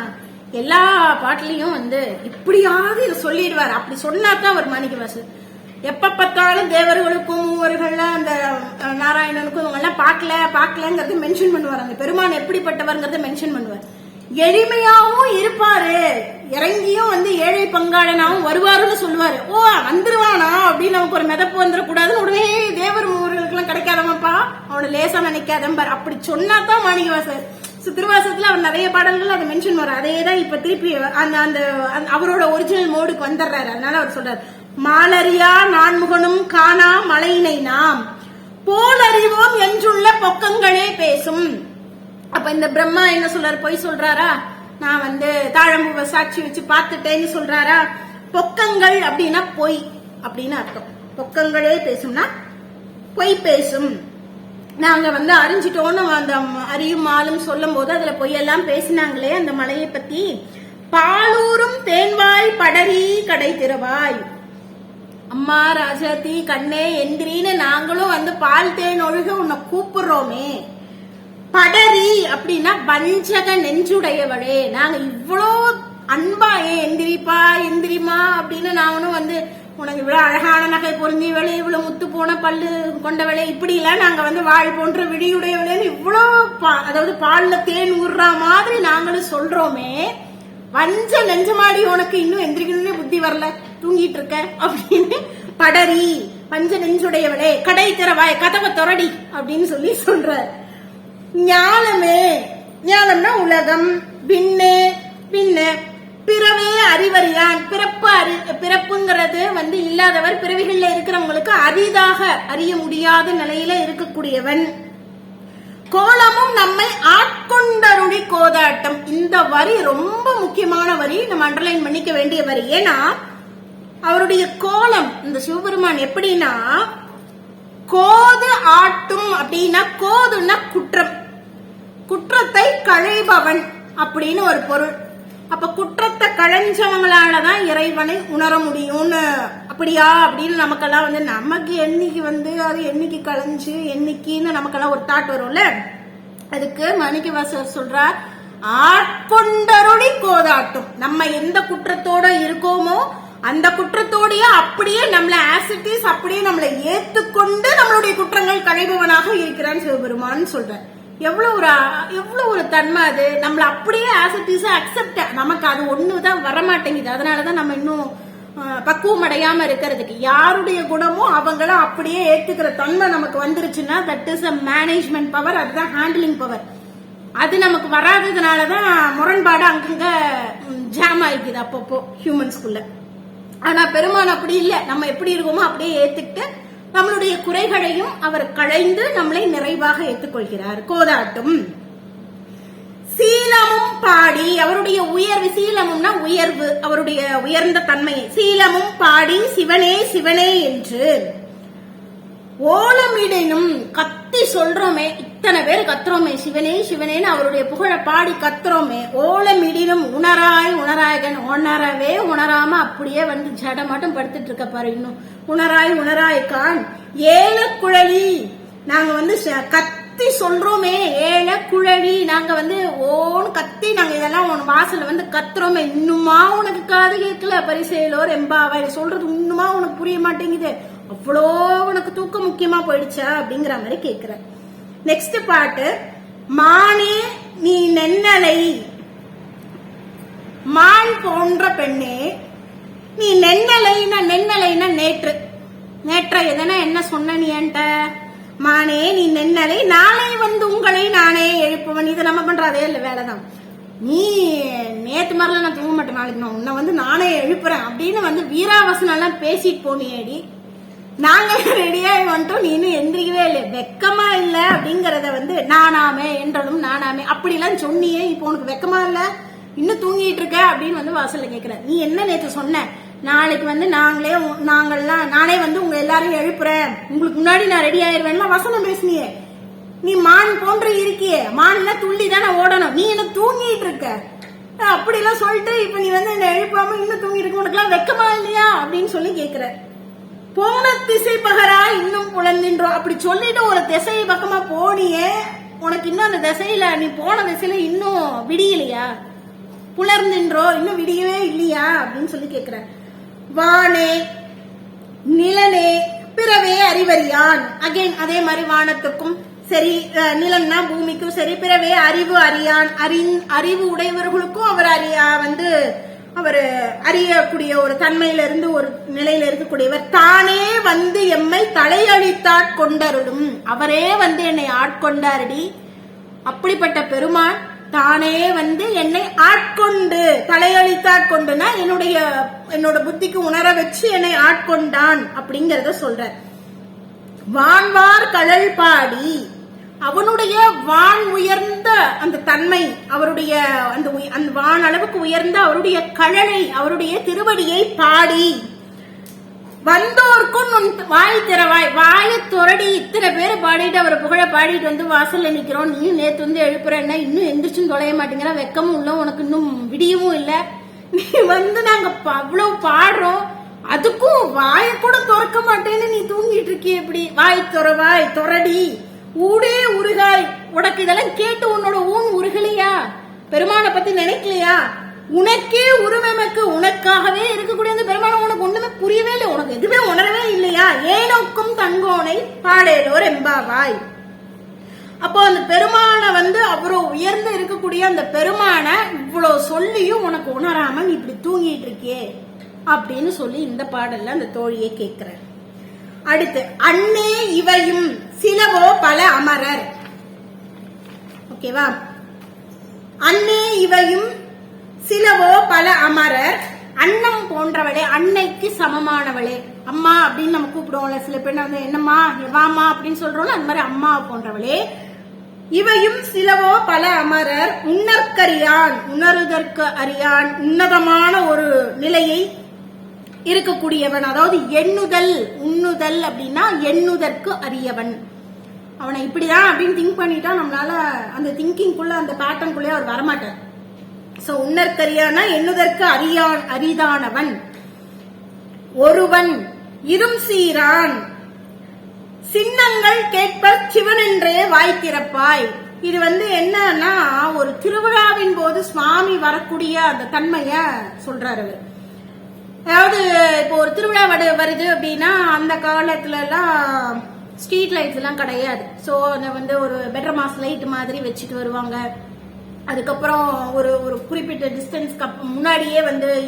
எல்லா பாட்டுலயும் வந்து இப்படியாவது இதை சொல்லிடுவார், அப்படி சொன்னாதான் அவர் மாணிக்க வாசகர். எப்ப பார்த்தாலும் தேவர்களுக்கும் மூவர்கள்ல அந்த நாராயணனுக்கும் இவங்க எல்லாம் பாக்கலங்கிறத மென்ஷன் பண்ணுவார், அந்த பெருமான் எப்படிப்பட்டவர்ங்கிறத மென்ஷன் பண்ணுவார். எளிமையாவும் இருப்பாரு, இறங்கியும் வந்து ஏழை பங்காளனாவும் வருவாருன்னு சொல்லுவாரு. ஓ வந்துருவானா அப்படின்னு நமக்கு ஒரு மிதப்பு வந்துடக்கூடாதுன்னு உடனே தேவர் மூவர்களுக்கு எல்லாம் கிடைக்காதமாப்பா அவனை லேசா நினைக்காதம்பார், அப்படி சொன்னாதான் மாணிக்கவாசகர். திருவாசகத்துல அவர் நிறைய பாடல்கள் அதை மென்ஷன் பண்ணுவார். அதேதான் இப்ப திருப்பி அந்த அந்த அவரோட ஒரிஜினல் மோடுக்கு வந்துடுறாரு. அதனால அவர் சொல்றாரு, மாலறியா நான்முகனும் காணா மலையினை நாம் போல் அறிவோம் என்றுள்ள பொக்கங்களே பேசும். அப்ப இந்த பிரம்மா என்ன சொல்றாரு, பொய் சொல்றாரா, நான் வந்து தாழம்பூவை சாட்சி வச்சு பார்த்துட்டேன்னு சொல்றாரா. பொக்கங்கள் அப்படின்னா பொய் அப்படின்னு அர்த்தம். பொக்கங்களே பேசும்னா பொய் பேசும். நாங்க வந்து அறிஞ்சிட்டோன்னு அந்த அறியும் ஆளும் சொல்லும் போது அதுல பொய்யெல்லாம் பேசினாங்களே அந்த மலையை பத்தி. பாலூரும் தேன்வாய் படரி கடை திறவாய், அம்மா ராஜாத்தி கண்ணே எந்திரின்னு நாங்களும் வந்து பால் தேன் ஒழுக உன்னை கூப்பிடுறோமே. படரி அப்படின்னா வஞ்சக நெஞ்சுடையவளே, நாங்க இவ்வளோ அன்பா எந்திரிப்பா எந்திரிமா அப்படின்னு நானும் வந்து உனக்கு இவ்வளவு அழகான நகை பொருந்தியவளே, இவ்வளவு முத்து போன பல்லு கொண்டவளே, இப்படி எல்லாம் நாங்க வந்து வாழ் போன்ற விடியுடையவளேன்னு இவ்வளவு அதாவது பால்ல தேன் ஊர்ற மாதிரி நாங்களும் சொல்றோமே, வஞ்ச நெஞ்சமாடி உனக்கு இன்னும் எந்திரிக்கணும்னே புத்தி வரல, தூங்கிட்டு இருக்க அப்படின்னு படரி பஞ்ச நெஞ்சுடையவளே, கடை திறவாய், கதவை தொரடி அப்படின்னு சொல்லி சொல்ற. ஞானமே, ஞானம்னா உலகம், பின்னே பின்ன பிறவே அறிவறியான், பிறப்புங்கிறது வந்து இல்லாதவர், பிறவிகள்ல இருக்கிறவங்களுக்கு அரிதாக அறிய முடியாத நிலையில இருக்கக்கூடியவன். கோலமும் நம்மை ஆட்கொண்டருளி கோதாட்டம். இந்த வரி ரொம்ப முக்கியமான வரி, நம்ம அண்டர்லைன் பண்ணிக்க வேண்டிய வரி. ஏன்னா அவருடைய கோலம், இந்த சிவபெருமான் எப்படின்னா கோது ஆட்டும் அப்படின்னா, கோதுன்னா குற்றம், குற்றத்தை களைபவன் அப்படின்னு ஒரு பொருள். அப்ப குற்றத்தை களைஞ்சவங்களாலதான் இறைவனை உணர முடியும்னு, அப்படியா அப்படின்னு நமக்கெல்லாம் வந்து, நமக்கு என்னைக்கு வந்து அது என்னைக்கு களைஞ்சு என்னைக்குன்னு நமக்கெல்லாம் ஒரு தாட் வரும்ல. அதுக்கு மாணிக்கவாசகர் சொல்றார், ஆட்கொண்டருளி கோதாட்டும். நம்ம எந்த குற்றத்தோட இருக்கோமோ அந்த குற்றத்தோடய அப்படியே நம்மள ஆசிட்டிஸ் அப்படியே நம்மளை ஏத்துக்கொண்டு நம்மளுடைய குற்றங்கள் களைபவனாக இருக்கிறான் சிவபெருமான் சொல்ற. எவ்வளவு ஒரு தன்மை அது. நம்மள அப்படியே ஆசிட்டிஸா அக்செப்ட், நமக்கு அது ஒண்ணுதான் வரமாட்டேங்குது. அதனாலதான் நம்ம இன்னும் பக்குவம் அடையாம இருக்கிறதுக்கு. யாருடைய குணமோ அவங்கள அப்படியே ஏத்துக்கிற தன்மை நமக்கு வந்துருச்சுன்னா that is a management power, அதுதான் ஹேண்ட்லிங் பவர். அது நமக்கு வராததுனாலதான் முரண்பாடு அங்கங்க ஜாம் ஆயிக்குது அப்பப்போ ஹியூமன்ஸ்குள்ள. ஆனா பெருமான் அப்படி இல்லை, நம்ம எப்படி இருக்கோமோ அப்படியே ஏத்துக்கிட்டு நம்மளுடைய குறைகளையும் அவர் களைந்து நம்மளை நிறைவாக ஏற்றுக்கொள்கிறார். கோதாட்டும் சீலமும் பாடி அவருடைய உயர்வு, சீலமும்னா உயர்வு, அவருடைய உயர்ந்த தன்மையை. சீலமும் பாடி சிவனே சிவனே என்று ஓலமிடனும் கத்தி சொல்றோமே, இத்தனை பேர் கத்துறோமே சிவனே சிவனேன்னு அவருடைய புகழ பாடி கத்துறோமே. ஓலமிடினும் உணராய் உணராயகன், உணரவே உணராம அப்படியே வந்து ஜட மட்டும் படுத்துட்டு இருக்க பாரு. இன்னும் உணராய் உணராய்கான் ஏழ குழலி. நாங்க வந்து கத்தி சொல்றோமே, ஏழ குழலி, நாங்க வந்து ஓன்னு கத்தி நாங்க இதெல்லாம் வாசல்ல வந்து கத்துறோமே, இன்னுமா உனக்கு காது கேட்கல பரிசேலோர் எம்பாவை சொல்றது இன்னுமா உனக்கு புரிய மாட்டேங்குது, அவ்வளோ உனக்கு தூக்கம் முக்கியமா போயிடுச்சா அப்படிங்கிற மாதிரி கேக்குற. நெக்ஸ்ட் பாட்டு, மானே நீ நென்னலை, மான் போன்ற பெண்ணே நீ நென்னலைன்னா, நென்னலைன்னா நேற்று, நேற்ற எதனா என்ன சொன்ன நீ என்கிட்ட, மானே நீ நென்னலை நாளை வந்து உங்களை நானே எழுப்புவன். இது நம்ம பண்ற அதே இல்லை வேலைதான். நீ நேத்து மாதிரிலாம் நான் தூங்க மாட்டேன், நாளைக்கு நான் உன்னை வந்து நானே எழுப்புறேன் அப்படின்னு வந்து வீராவசனம் எல்லாம் பேசிட்டு போனியேடி, நாங்க ரெடியாகி வந்துட்டோம், நீ இன்னும் எந்திரிக்கவே இல்லை, வெக்கமா இல்ல அப்படிங்கறத வந்து நானாமே என்றதும் நானாமே அப்படிலாம் சொன்னியே, இப்போ உனக்கு வெக்கமா இல்ல, இன்னும் தூங்கிட்டு இருக்க அப்படின்னு வந்து வாசல்ல கேக்குற. நீ என்ன நேற்று சொன்ன, நாளைக்கு வந்து நானே வந்து உங்க எல்லாரையும் எழுப்புறேன், உங்களுக்கு முன்னாடி நான் ரெடி ஆயிருவேன் வசனம் பேசினியே, நீ மான் போன்ற இருக்கியே, மான் துள்ளி தானே ஓடணும், நீ என்ன தூங்கிட்டு இருக்க அப்படி எல்லாம் சொல்லிட்டு இப்ப நீ வந்து என்ன எழுப்பாம இன்னும் தூங்கிட்டு இருக்க, உனக்கு எல்லாம் வெக்கமா இல்லையா அப்படின்னு சொல்லி கேக்குற. போன திசை பகரா இன்னும் புலந்தின்றோம் அப்படி சொல்லிட்டு ஒரு திசை பக்கமா போனியே, உனக்கு இன்னும் அந்த திசையில நீ போன திசையில இன்னும் விடியலையா, புலர்ந்தின்றோ இன்னும் விடியவே இல்லையா அப்படின்னு சொல்லி கேக்குற. வானே நிலனே பிறவே அறிவறியான். அகைன் அதே மாதிரி வானத்துக்கும் சரி, நிலன்னா பூமிக்கும் சரி, பிறவே அறிவு அறியான், அறிவு உடையவர்களுக்கும் அவர் அவர் அறியக்கூடிய ஒரு தன்மையில இருந்து ஒரு நிலையில இருக்கக்கூடியவர். தானே வந்து எம்மை தலையழித்தாட்கொண்டருடும், அவரே வந்து என்னை ஆட்கொண்டாரடி. அப்படிப்பட்ட பெருமான் தானே வந்து என்னை ஆட்கொண்டு, தலையழித்தாட்கொண்டுனா என்னோட புத்திக்கு உணர வச்சு என்னை ஆட்கொண்டான் அப்படிங்கறத சொல்ற. வான்வார் கழல் பாடி, அவனுடைய வான் உயர்ந்த அந்த தன்மை, அவருடைய அந்த வான் அளவுக்கு உயர்ந்த அவருடைய கழலை, அவருடைய திருவடியை பாடி, வந்தோர்க்கும் வாய் திறவாய், வாயை துரடி, இத்தனை பேரை பாடிட்டு அவர் புகழ பாடிட்டு வந்து வாசல்ல நிக்கிறோம், நீ நேத்து வந்து எழுப்புறேன்னா இன்னும் எந்திரிச்சும் தொலைய மாட்டேங்கிற, வெக்கமும் இல்ல உனக்கு, இன்னும் விடியவும் இல்ல, நீ வந்து நாங்க அவ்வளவு பாடுறோம் அதுக்கும் வாய கூட துறக்க மாட்டேன்னு நீ தூங்கிட்டு இருக்கிய, எப்படி வாய் துறவாய் துரடி ஊடே உருகாய், உனக்கு இதெல்லாம் கேட்டு உன்னோட ஊன் உருகலையா, பெருமானை பத்தி நினைக்கலையா, உனக்கே உருவமைக்கு உனக்காகவே இருக்கக்கூடிய அந்த பெருமானை உனக்கு ஒண்ணுமே புரியவே இல்லை, உனக்கு எதுவுமே உணரவே இல்லையா? ஏனோக்கும் தங்கோனை பாடேலோர் எம்பாவாய். அப்போ அந்த பெருமானை அவ்வளவு உயர்ந்து இருக்கக்கூடிய அந்த பெருமானை இவ்வளவு சொல்லியும் உனக்கு உணராம நீ இப்படி தூங்கிட்டு இருக்கியே அப்படின்னு சொல்லி இந்த பாடல்ல அந்த தோழியை கேட்கிறார். அடுத்து, அன்னே இவையும் சிலவோ பல அமரர். ஓகேவா? அன்னே இவையும் சிலவோ பல அமரர், அன்னம் போன்றவளே, அன்னைக்கு சமமானவளே. அம்மா அப்படின்னு நம்ம கூப்பிடுவோம்ல, சில பேர் என்னம்மா வாமா அப்படின்னு சொல்றோம்ல, அந்த மாதிரி அம்மா போன்றவளே. இவையும் சிலவோ பல அமரர், உன்னற்கரியான், உணருதற்கு அறியான், உன்னதமான ஒரு நிலையை இருக்கக்கூடியவன். அதாவது எண்ணுதல், உண்ணுதல் அப்படின்னா எண்ணுதற்கு அறியவன். அவனை இப்படிதான் அப்படின்னு திங்க் பண்ணிட்டா நம்மளால அந்த திங்கிங்குள்ள, அந்த பேட்டர்னுக்குள்ளே அவர் வரமாட்டார். சோ உன்னற்கரியானா எண்ணுதற்கு அரிதானவன். ஒருவன் இரும் சீரான், சின்னங்கள் கேட்ப சிவனென்றே வாய் திறப்பாய். இது என்னன்னா, ஒரு திருவிழாவின் போது சுவாமி வரக்கூடிய அந்த தன்மைய சொல்றாரு. அதாவது இப்போ ஒரு திருவிழா வருது அப்படின்னா அந்த காலத்துல எல்லாம் ஸ்ட்ரீட் லைட்ஸ் எல்லாம் கிடையாது. சோ ஒரு பெட்டர் மாஸ் லைட் மாதிரி வச்சுட்டு வருவாங்க. அதுக்கப்புறம் ஒரு ஒரு குறிப்பிட்ட டிஸ்டன்ஸ்க்கு முன்னாடியே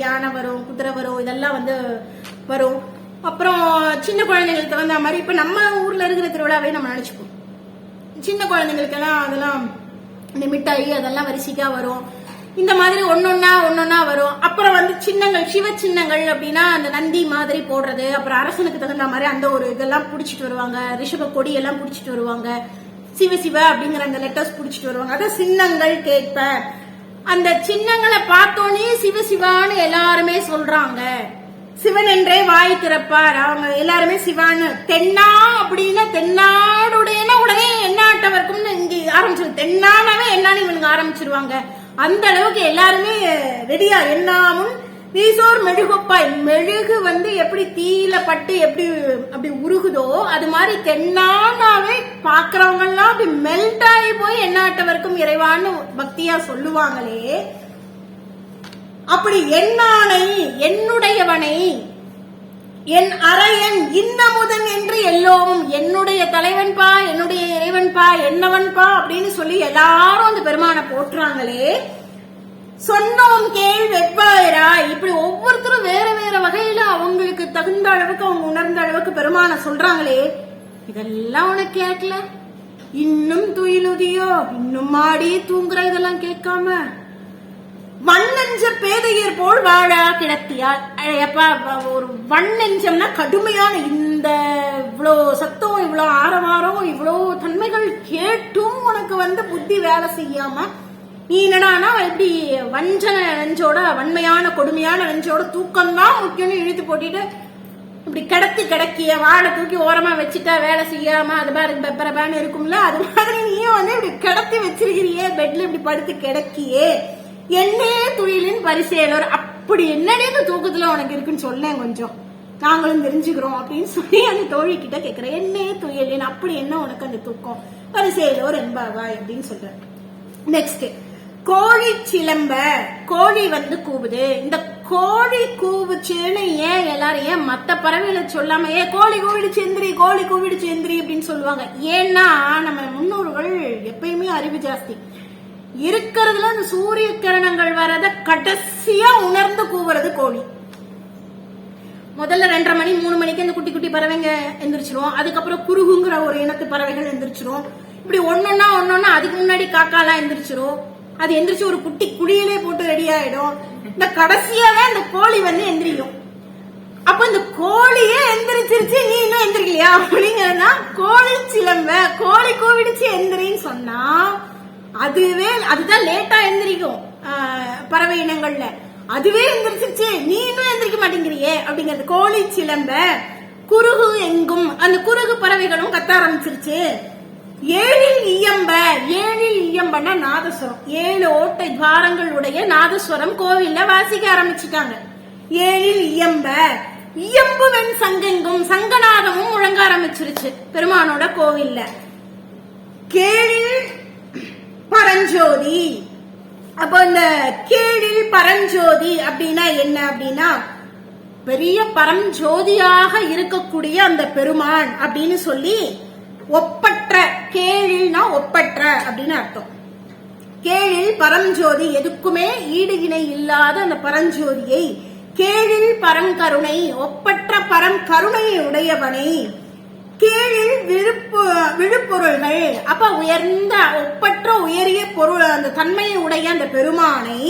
யானை வரும், குதிரை வரும், இதெல்லாம் வரும். அப்புறம் சின்ன குழந்தைங்களுக்கு தகுந்த மாதிரி இப்ப நம்ம ஊர்ல இருக்கிற திருவிழாவே நம்ம நினைச்சுப்போம். சின்ன குழந்தைங்களுக்கு எல்லாம் அதெல்லாம் இந்த மிட்டாய் அதெல்லாம் வரிசைக்கா வரும். இந்த மாதிரி ஒன்னொன்னா வரும். அப்புறம் சின்னங்கள், சிவ சின்னங்கள் அப்படின்னா அந்த நந்தி மாதிரி போடுறது, அப்புறம் அரசனுக்கு தகுந்த மாதிரி அந்த ஒரு இதெல்லாம் புடிச்சிட்டு வருவாங்க. ரிஷப கொடி எல்லாம் புடிச்சிட்டு வருவாங்க. சிவ சிவ அப்படிங்கிற அந்த லெட்டர்ஸ் புடிச்சிட்டு வருவாங்க. அதான் சின்னங்கள் கேட்ப. அந்த சின்னங்களை பார்த்தோன்னே சிவ சிவான்னு எல்லாருமே சொல்றாங்க. சிவன் என்றே வாய் திறப்பார். அவங்க எல்லாருமே சிவான்னு. தென்னா அப்படின்னா தென்னாடுடைய உடனே எண்ணாட்டவர்க்கும் இங்க ஆரம்பிச்சிரு. தென்னானவே என்னான்னு இவனுங்க ஆரம்பிச்சிருவாங்க. அந்த அளவுக்கு எல்லாருமே ரெடியா. என்னாமும் வீசோர் மெழுகுப்பாய். மெழுகு எப்படி தீயில பட்டு எப்படி அப்படி உருகுதோ அது மாதிரி தென்னானாவே பாக்குறவங்க எல்லாம் அப்படி மெல்ட் ஆகி போய் எண்ணாட்டவர்க்கும் இறைவான்னு பக்தியா சொல்லுவாங்களே. அப்படி என்னானை, என்னுடையவனை, என் அரையன் இன்னமுதன் என்று எல்லோரும் என்னுடைய தலைவன்பா, என்னுடைய இறைவன்பா, என்னவன்பா அப்படின்னு சொல்லி எல்லாரும் அந்த பெருமானை போற்றுறாங்களே. சொன்னோம் கேள் வெவ்வாயிரா. இப்படி ஒவ்வொருத்தரும் வேற வேற வகையில அவங்களுக்கு தகுந்த அளவுக்கு, அவங்க உணர்ந்த அளவுக்கு பெருமானை சொல்றாங்களே. இதெல்லாம் உனக்கு கேட்கல? இன்னும் துயிலுதியோ, இன்னும் மாடி தூங்குற இதெல்லாம் கேட்காம வண்ணெஞ்ச பேதையர் போல் வாழா கிடத்தியால். ஒரு வண்ணெஞ்சம்னா கடுமையான இந்த இவ்வளோ சத்தம், இவ்வளோ ஆரவாரம், இவ்வளோ தன்மைகள் கேட்டும் உனக்கு புத்தி வேலை செய்யாம நீ என்னடானா எப்படி வஞ்சன நெஞ்சோட, வன்மையான கொடுமையான நெஞ்சோட தூக்கம் தான் முக்கியம்னு இழுத்து போட்டிட்டு இப்படி கிடக்கிய வாழை தூக்கி ஓரமா வச்சுட்டா வேலை செய்யாம அது மாதிரி பெப்பரபான்னு இருக்கும்ல, அது மாதிரி நீயும் இப்படி கிடத்தி வச்சிருக்கிறியே, பெட்ல இப்படி படுத்து கிடக்கியே. என்னே துயிலின் பரிசேலோர். அப்படி என்னடே இந்த தூக்கத்துல உனக்கு இருக்குன்னு சொல்லேன், கொஞ்சம் நாங்களும் தெரிஞ்சுக்கிறோம் அப்படின்னு சொல்லி அந்த தோழி கிட்ட கேட்கிறேன். என்னே துயிலின், அப்படி என்ன உனக்கு அந்த தூக்கம்? பரிசேலோர் என்பாவாய் அப்படின்னு சொல்ற. நெக்ஸ்ட், கோழி சிலம்ப. கோழி கூவுது. இந்த கோழி கூவுச்சுன்னு ஏன் எல்லாரும், ஏன் மத்த பறவைகளை சொல்லாம கோழி கூவிடுச்சு எந்திரி, கோழி கூவிடுச்சு எந்திரி அப்படின்னு சொல்லுவாங்க? ஏன்னா நம்ம முன்னோர்கள் எப்பயுமே அறிவு ஜாஸ்தி. இருக்கிறதுல அந்த சூரிய கிரணங்கள் வரத கடைசியா உணர்ந்து கூவுறது கோழி. முதல்ல 2:30 மணி 3 மணிக்கு அந்த குட்டி குட்டி பறவைங்க எந்திரிச்சிரும். அதுக்கப்புறம் குருகுங்கிற ஒரு இனத்து பறவைகள் எந்திரிச்சிரும். இப்படி ஒன்னொன்னா அதுக்கு முன்னாடி காக்காலாம் எந்திரிச்சிரும். அது எந்திரிச்சு ஒரு குட்டி குழியிலே போட்டு ரெடி ஆயிடும். இந்த கடைசியாவே அந்த கோழி எந்திரிக்கும். அப்ப இந்த கோழியே எந்திரிச்சிருச்சு, நீ இன்னும் எந்திரிக்கலையா அப்படிங்கறதுனா கோழி சிலம்ப. கோழி கூவிடுச்சு எந்திரின்னு சொன்னா அதுதான் லேட்டா எந்திரிக்கும் பறவை இனங்கள்ல. அதுவே எந்திரிச்சிருச்சு, நீ இன்னும் எந்திரிக்க மாட்டேங்கிறியே அப்படிங்கிறது. கோழி சிலம்ப. குருகு எங்கும், அந்த குருகு பறவைகளும் கத்த ஆரம்பிச்சிருச்சு. ஏழில் இயம்ப. ஏழில் இயம்பன்னா நாதஸ்வரம். 7 ஓட்டை துவாரங்களுடைய நாதஸ்வரம் கோவில்ல வாசிக்க ஆரம்பிச்சுட்டாங்க. ஏழில் இயம்ப. இயம்புவன் சங்கெங்கும், சங்கநாதமும் முழங்க ஆரம்பிச்சிருச்சு பெருமானோட கோவில்ல. கேழில் பரஞ்சோதி. அப்போ இந்த கீழில் பரஞ்சோதி அப்படின்னா என்ன அப்படின்னா பெரிய பரஞ்சோதியாக இருக்கக்கூடிய அந்த பெருமான் அப்படின்னு சொல்லி ஒப்பற்ற, கேழில்னா ஒப்பற்ற அப்படின்னு அர்த்தம். கேழில் பரஞ்சோதி, எதுக்குமே ஈடு இணை இல்லாத அந்த பரஞ்சோதியை, கேழில் பரங்கருணை, ஒப்பற்ற பரம் கருணையை உடையவனை, கீழில் விழுப்பொருள்கள், அப்ப உயர்ந்த ஒப்பற்ற உயரிய பொருள் அந்த தன்மையை உடைய அந்த பெருமானை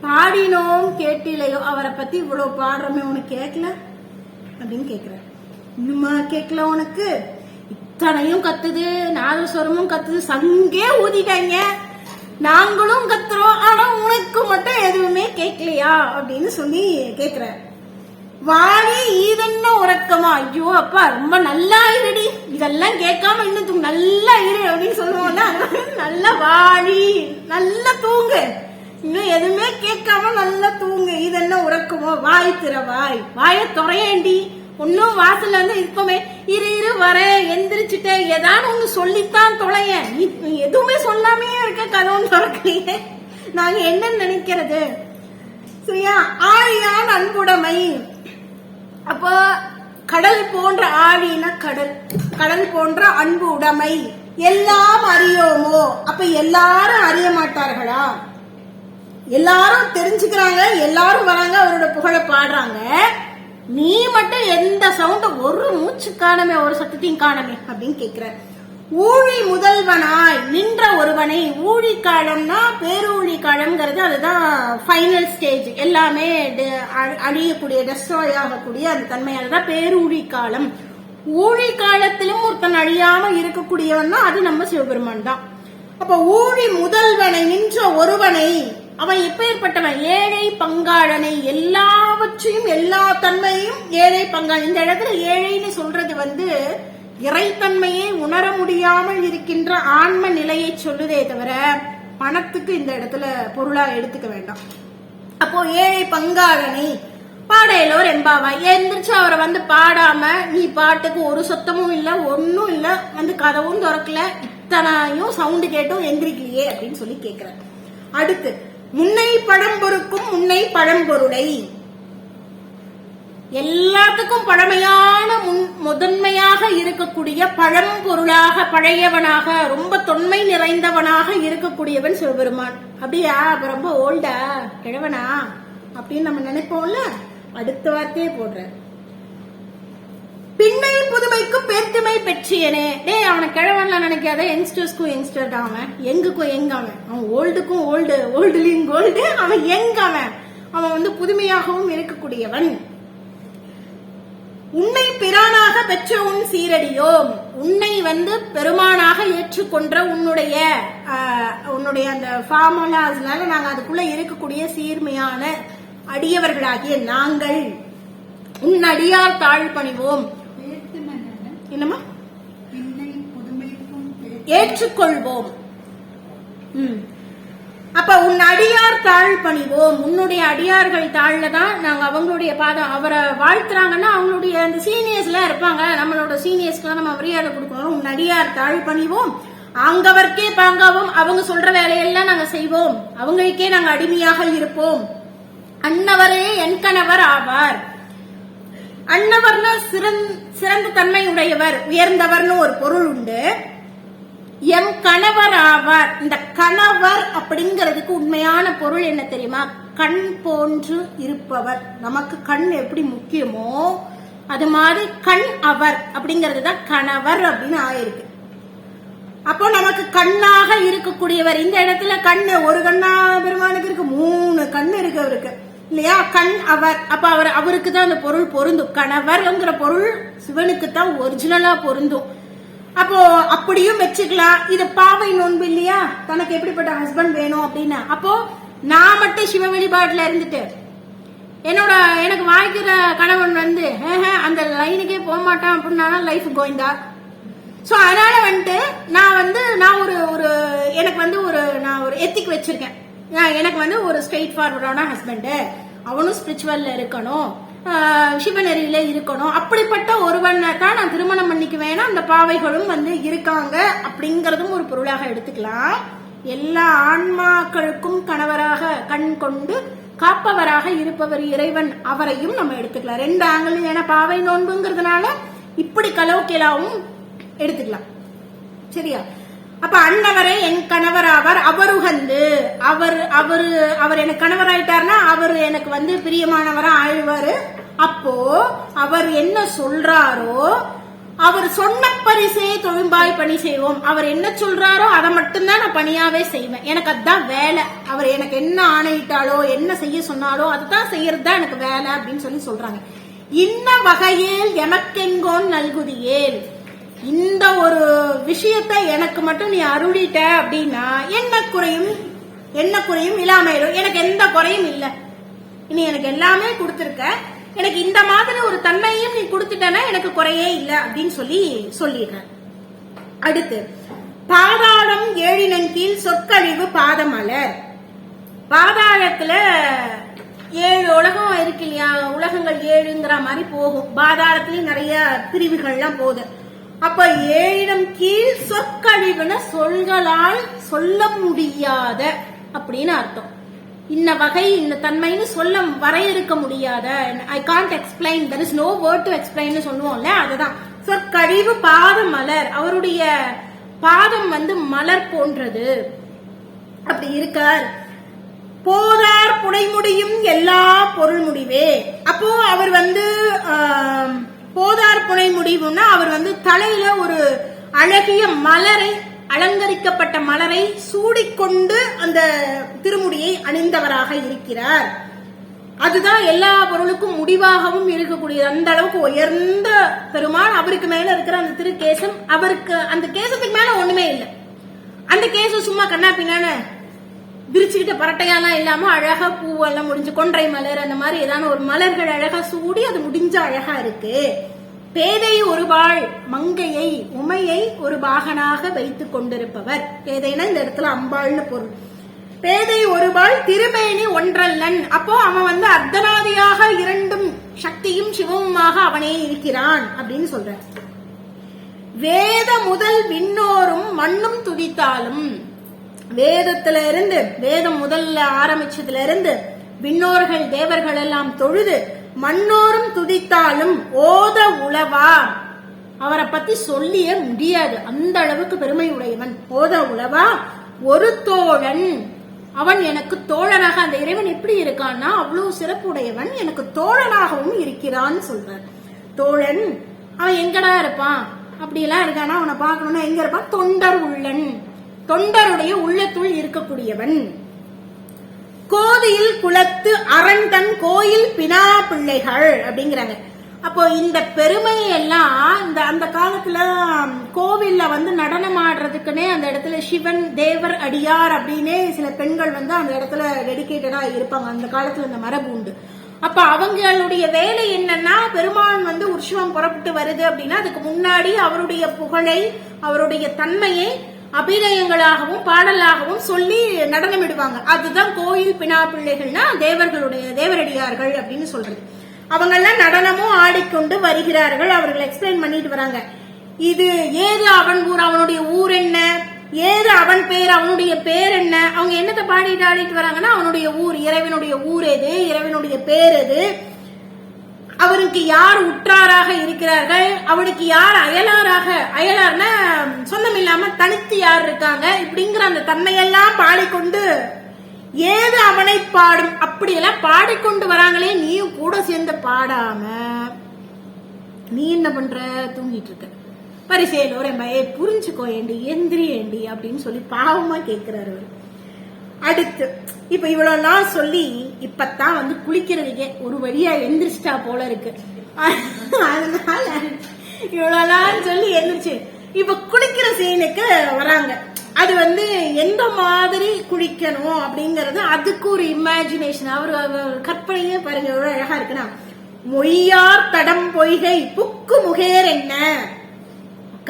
பாடினோம் கேட்டிலையோ. அவரை பத்தி இவ்வளவு பாடுறோமே, உனக்கு கேட்கல அப்படின்னு கேக்குற. இன்னுமா கேட்கல உனக்கு? இத்தனையும் கத்துது, நாதஸ்வரமும் கத்துது, சங்கே ஊதிட்டாங்க, நாங்களும் கத்துறோம், ஆனா உனக்கு மட்டும் எதுவுமே கேட்கலையா அப்படின்னு சொல்லி கேக்குற. வாழி ஈதன்ன உறக்கமா, ஐயோ அப்பா ரொம்ப நல்லா இருடி, இதெல்லாம் கேட்காம இன்னும் நல்லா இரு அப்படின்னு சொல்லுவோம்னா, நல்லா வாழி நல்லா தூங்கு, இன்னும் எதுவுமே கேட்காம நல்லா தூங்கு, இதென்ன உறக்கமோ, வாய் திறவாய், வாய துறையேண்டி, ஒன்னும் வாசல்ல இருந்து இப்பவே இரு வர எந்திரிச்சுட்டே ஏதாவது ஒண்ணு சொல்லித்தான் தொலைய, நீ எதுவுமே சொல்லாமே இருக்க, கதவும் திறக்கலையே, நாங்க என்ன நினைக்கிறது? சரியா? ஆழியான் அன்புடைமை, அப்போ கடல் போன்ற ஆழினா கடல், கடல் போன்ற அன்பு உடைமை, எல்லாம் அறியோமோ, அப்ப எல்லாரும் அறிய மாட்டார்களா? எல்லாரும் தெரிஞ்சுக்கிறாங்க, எல்லாரும் வராங்க, அவரோட புகழ பாடுறாங்க, நீ மட்டும் எந்த சவுண்ட், ஒரு மூச்சு காணமே, ஒரு சத்தத்தையும் காணமே அப்படின்னு கேக்குற. ஊழி முதல்வனாய் நின்ற ஒருவனை, ஊழி காலம்னா பேரூழி காலம்ங்கிறது அதுதான் ஃபைனல் ஸ்டேஜ், எல்லாமே அழியக்கூடிய டெஸ்ட்ராய் ஆகக்கூடிய அந்த தன்மை, அதுதான் பேரூழி காலம். ஊழி காலத்திலும் ஒருத்தன் அழியாம இருக்கக்கூடியவன் தான் அது நம்ம சிவபெருமான் தான். அப்ப ஊழி முதல்வனை நின்ற ஒருவனை, அவன் எப்பேற்பட்டவன்? ஏழை பங்காளனை, எல்லாவற்றையும் எல்லா தன்மையும் ஏழை பங்காளன். இந்த இடத்துல ஏழைன்னு சொல்றது இறைத்தன்மையை உணர முடியாமல் இருக்கின்ற ஆன்ம நிலையை சொல்லுதே தவிர பணத்துக்கு இந்த இடத்துல பொருளா எடுத்துக்க வேண்டாம். அப்போ ஏழை பங்காளனை பாடையிலோர் எம்பாவா, எந்திரிச்சு அவரை பாடாம நீ பாட்டுக்கு ஒரு சத்தமும் இல்ல, ஒன்னும் இல்ல, கதவும் திறக்கல, இத்தனையும் சவுண்டு கேட்டும் எந்திரிக்கலையே அப்படின்னு சொல்லி கேக்குற. அடுத்து முன்னை பழம்பொருக்கும் முன்னை பழம்பொருளை, எல்லாத்துக்கும் பழமையான முதன்மையாக இருக்கக்கூடிய பழம்பொருளாக, பழையவனாக, ரொம்ப தொன்மை நிறைந்தவனாக இருக்கக்கூடியவன் சிவபெருமான். அப்படியா? ரொம்ப ஓல்டா, கிழவனா அப்படின்னு நம்ம நினைப்போம்ல. அடுத்த வார்த்தையே போடுற. பின்னை புதுமைக்கும் பேர்த்துமை பெற்றியனே, டே அவனை கிழவன்ல நினைக்காத, யங்ஸ்டர்ஸ்க்கும் யங்ஸ்டர் தான் அவன், எங்குக்கும் எங்க அவன் ஓல்டுக்கும் ஓல்டு, ஓல்டுலயும் கோல்டு, அவன் எங்க அவன் புதுமையாகவும் இருக்கக்கூடியவன். உன்னை பிரானாக பெற்ற உன் சீரடியோம், உன்னை பெருமானாக ஏற்றுக்கொன்ற உன்னுடைய அந்த ஃபார்முலாஸ்னால நாங்க அதுக்குள்ள இருக்கக்கூடிய சீர்மையான அடியவர்களாகிய நாங்கள் உன் அடியார் தாழ் பணிவோம். என்னமா? ஏற்றுக்கொள்வோம். அப்ப உன் அடியார் தாழ் பணிவோம், உன்னுடைய அடியார்கள் தாழ்ல தான் நாங்க அவங்களுடைய பாதம், அவரை வாழ்த்துறாங்கன்னா அவங்களுடைய அந்த சீனியர்ஸ் எல்லாம் இருப்பாங்க, நம்மளோட சீனியர்ஸ்க்கு நம்ம மரியாதை கொடுக்கணும். உன் அடியார் தாழ் பணிவோம், அங்கவர்க்கே பாங்காவும், அவங்க சொல்ற வேலையெல்லாம் நாங்க செய்வோம், அவங்களுக்கே நாங்க அடிமையாக இருப்போம். அன்னவரே என் கணவர் ஆவார். அன்னவர்னா சிறந்த தன்மை உடையவர், உயர்ந்தவர்னு ஒரு பொருள் உண்டு. எம் கணவர் ஆவார். இந்த கணவர் அப்படிங்கிறதுக்கு உண்மையான பொருள் என்ன தெரியுமா? கண் போன்று இருப்பவர். நமக்கு கண் எப்படி முக்கியமோ அது மாதிரி கண் அவர் அப்படிங்கிறது தான் கணவர் அப்படின்னு ஆயிருக்கு. அப்போ நமக்கு கண்ணாக இருக்கக்கூடியவர். இந்த இடத்துல கண்ணு ஒரு கண்ணா பெருமானுக்கு இருக்கு, 3 கண்ணு இருக்கு அவருக்கு இல்லையா? கண் அவர். அப்ப அவருக்கு தான் அந்த பொருள் பொருந்தும். கணவர்ங்கிற பொருள் சிவனுக்கு தான் ஒரிஜினலா பொருந்தும். அப்போ அப்படியும் வச்சுக்கலாம். இது பாவை நோன்பு இல்லையா? தனக்கு எப்படிப்பட்ட ஹஸ்பண்ட் வேணும் அப்படின்னு. அப்போ நான் மட்டும் சிவ வழிபாட்டுல இருந்துட்டு எனக்கு வாய்க்கிற கணவன் அந்த லைனுக்கே போக மாட்டான் அப்படின்னா லைஃப் கோயிந்தா. சோ அதனால நான் ஒரு எனக்கு நான் ஒரு எத்திக் வச்சிருக்கேன். எனக்கு ஒரு ஸ்ட்ரெயிட் ஃபார்வர்டான ஹஸ்பண்ட், அவனும் ஸ்பிரிச்சுவல்ல இருக்கணும், சிவநெறியில இருக்கணும். அப்படிப்பட்ட ஒருவனை தான் நான் திருமணம் பண்ணிக்குவேன். அந்த பாவைகளும் இருக்காங்க அப்படிங்கறதும் ஒரு பொருளாக எடுத்துக்கலாம். எல்லா ஆன்மாக்களுக்கும் கணவராக கண் கொண்டு காப்பவராக இருப்பவர் இறைவன், அவரையும் நம்ம எடுத்துக்கலாம். 2 ஆங்கிள். ஏன்னா பாவை நோன்புங்கிறதுனால இப்படி கலோக்கியலாவும் எடுத்துக்கலாம். சரியா? அப்ப அன்னவரே என் கணவராவார், அவருகந்து அவர் எனக்கு கணவராயிட்டார்னா அவர் எனக்கு வந்து பிரியமானவரா ஆழ்வாரு. அப்போ அவர் என்ன சொல்றாரோ, அவர் சொன்ன பரிசே தொழும்பாய் பணி செய்வோம். அவர் என்ன சொல்றாரோ அதை மட்டும்தான் நான் பணியாவே செய்வேன். எனக்கு அதுதான் வேலை. அவர் எனக்கு என்ன ஆணையிட்டாலோ என்ன செய்ய சொன்னாலோ அதுதான் செய்யறது தான் எனக்கு வேலை அப்படின்னு சொல்றாங்க. இன்ன வகையில் எமக்கெங்கோன் நல்குதியேல், இந்த ஒரு விஷயத்தை எனக்கு மட்டும் நீ அருளிட்ட அப்படின்னா என்ன குறையும் இல்லாமையிலும். எனக்கு எந்த குறையும் இல்லை. இனி எனக்கு எல்லாமே கொடுத்துருக்க, எனக்கு இந்த மாதிரி ஒரு தன்மையும் நீ கொடுத்துட்டனா எனக்கு குறையே இல்லை அப்படின்னு சொல்லிடுறேன். அடுத்து பாதாளம் 7 கீழ் சொற்கழிவு பாதமலர். பாதாளத்துல 7 உலகம் இருக்கு இல்லையா, உலகங்கள் 7ங்கிற மாதிரி போகும். பாதாளத்துலயும் நிறைய பிரிவுகள்லாம் போகுது. அப்ப 7 கீழ் சொற்கழிவுன சொல்களால் சொல்ல முடியாத அப்படின்னு அர்த்தம். இன்ன வகை இந்த தன்மைன்னு சொல்ல வரையறுக்க முடியாத, I can't explain, there is no word to explain சொல்லுவோம்ல, அதுதான் சொற்கழிவு பாத மலர். அவருடைய பாதம் வந்து மலர் போன்றது அப்படி இருக்கார். போதார் புனைமுடியும் எல்லா பொருள் முடிவே. அப்போ அவர் வந்து போதார் புனை முடிவுன்னா அவர் வந்து தலையில ஒரு அழகிய மலரை, அலங்கரிக்கப்பட்ட மலரை சூடிக்கொண்டு அந்த திருமுடியை அணிந்தவராக இருக்கிறார். அதுதான் எல்லா பொருளுக்கும் முடிவாகவும் இருக்கக்கூடியது. அந்த அளவுக்கு உயர்ந்த பெருமான். அவருக்கு மேல இருக்கிற அந்த திருக்கேசம், அவருக்கு அந்த கேசத்துக்கு மேல ஒண்ணுமே இல்லை. அந்த கேசம் சும்மா கண்ணா பின்னான விரிச்சுக்கிட்ட பரட்டையாலாம் இல்லாம அழகா பூவெல்லாம் முடிஞ்சு கொன்றை மலர் அந்த மாதிரி ஏதாவது ஒரு மலர்கள் அழகா சூடி அது முடிஞ்ச அழகா இருக்கு. பேதை ஒருபாள் மங்கையை உமையை ஒரு பாகனாக வைத்துக் கொண்டிருப்பவர். பேதைனா இந்த இடத்துல அம்பாள்னு பொருள். பேதை ஒருபாள் திருமேனி ஒன்றல்லன். அப்போ அவன் வந்து அர்த்தநாதியாக 2 சக்தியும் சிவமுமாக அவனே இருக்கிறான் அப்படின்னு சொல்ற. வேத முதல் விண்ணோரும் மண்ணும் துதித்தாலும், வேதத்துல இருந்து, வேதம் முதல்ல ஆரம்பிச்சதுல இருந்து விண்ணோர்கள் தேவர்கள் எல்லாம் தொழுது மண்ணோரும் துதித்தாலும் ஓத உளவா, அவரை பத்தி சொல்லிய முடியாது. அந்த அளவுக்கு பெருமை உடையவன். ஓத உளவா ஒரு தோழன், அவன் எனக்கு தோழனாக, அந்த இறைவன் எப்படி இருக்கான்னா அவ்வளவு சிறப்புடையவன், எனக்கு தோழனாகவும் இருக்கிறான்னு சொல்றார். தோழன் அவன் எங்கடா இருப்பான் அப்படி எல்லாம் இருக்கானா, அவனை பார்க்கணும்னா எங்க இருப்பான்? தொண்டர் உள்ளன், தொண்டருடைய உள்ளத்துள் இருக்கக்கூடியவன். கோதியில் குலத்து அரண் தன் கோயில் பினா பிள்ளைகள் அப்படிங்கிறாங்க. அப்போ இந்த பெருமையை எல்லாம் அந்த காலத்துல கோவில்ல வந்து நடனம் ஆடுறதுக்குன்னே அந்த இடத்துல சிவன் தேவர் அடியார் அப்படின்னே சில பெண்கள் வந்து அந்த இடத்துல டெடிகேட்டடா இருப்பாங்க. அந்த காலத்துல இந்த மரபு உண்டு. அப்ப அவங்களுடைய வேலை என்னன்னா, பெருமான் வந்து உற்சவம் புறப்பட்டு வருது அப்படின்னா அதுக்கு முன்னாடி அவருடைய புகழை, அவருடைய தன்மையை அபிநயங்களாகவும் பாடலாகவும் சொல்லி நடனமிடுவாங்க. அதுதான் கோயில் பினா பிள்ளைகள்னா தேவர்களுடைய தேவரடியார்கள் அப்படின்னு சொல்றது. அவங்க எல்லாம் நடனமும் ஆடிக்கொண்டு வருகிறார்கள். அவர்கள் எக்ஸ்பிளைன் பண்ணிட்டு வராங்க. இது ஏது அவன் ஊர், அவனுடைய ஊர் என்ன, ஏது அவன் பேர், அவனுடைய பேர் என்ன, அவங்க என்னத்தை பாடிட்டு ஆடிட்டு வராங்கன்னா அவனுடைய ஊர், இறைவனுடைய ஊர் எது, இறைவனுடைய பேர் எது, அவருக்கு யார் உற்றாராக இருக்கிறார்கள், அவனுக்கு யார் அயலாராக, அயலார்னா சொந்தம் இல்லாம தனித்து யார் இருக்காங்க, இப்படிங்கிற அந்த தன்மையெல்லாம் பாடிக்கொண்டு ஏது அவனை பாடும் அப்படியெல்லாம் பாடிக்கொண்டு வராங்களே. நீயும் கூட சேர்ந்து பாடாம நீ என்ன பண்ற, தூங்கிட்டு இருக்க, பரிசேலோர் எம்பையே புரிஞ்சுக்கோ ஏண்டி, எந்திரி ஏண்டி அப்படின்னு சொல்லி பாவமா கேட்கிறாரு அவரு. அடுத்து இப்ப இவ்வளவுலாம் சொல்லி இப்பதான் வந்து குளிக்கிறதுக்கே ஒரு வழியா எந்திரிச்சிட்டா போல இருக்கு. அதனால இவ்வளவுலாம் சொல்லி எந்திரிச்சு இப்ப குளிக்கிற சீனுக்கு வராங்க. அது வந்து எந்த மாதிரி குளிக்கணும் அப்படிங்கறது அதுக்கு ஒரு இமேஜினேஷன், அவர் கற்பனையே பாருங்க எவ்வளவு அழகா இருக்குன்னா, மொய்யார் தடம் பொய்கை புக்கு முகேர் என்ன,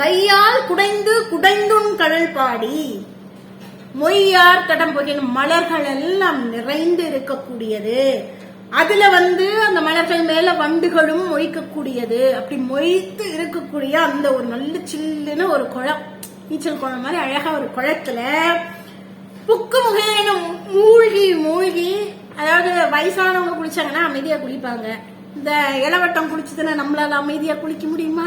கையால் குடைந்து குடைந்துன் கடல் பாடி, மொய்யார் தடம் பொய்கை மலர்கள் எல்லாம் நிறைந்து இருக்கக்கூடியது, அதுல வந்து அந்த மலர்கள் மேல வண்டுகளும் மொய்க்கக்கூடியது, அப்படி மொய்த்து இருக்கக்கூடிய அந்த ஒரு நல்ல சில்லுன்னு ஒரு குளம், நீச்சல் குளம் மாதிரி அழகா ஒரு குளத்துல புக்கு முகேனும் மூழ்கி மூழ்கி, அதாவது வயசானவங்க குளிச்சாங்கன்னா அமைதியா குளிப்பாங்க. இந்த இளவட்டம் குளிச்சதுன்னா நம்மளால அமைதியா குளிக்க முடியுமா?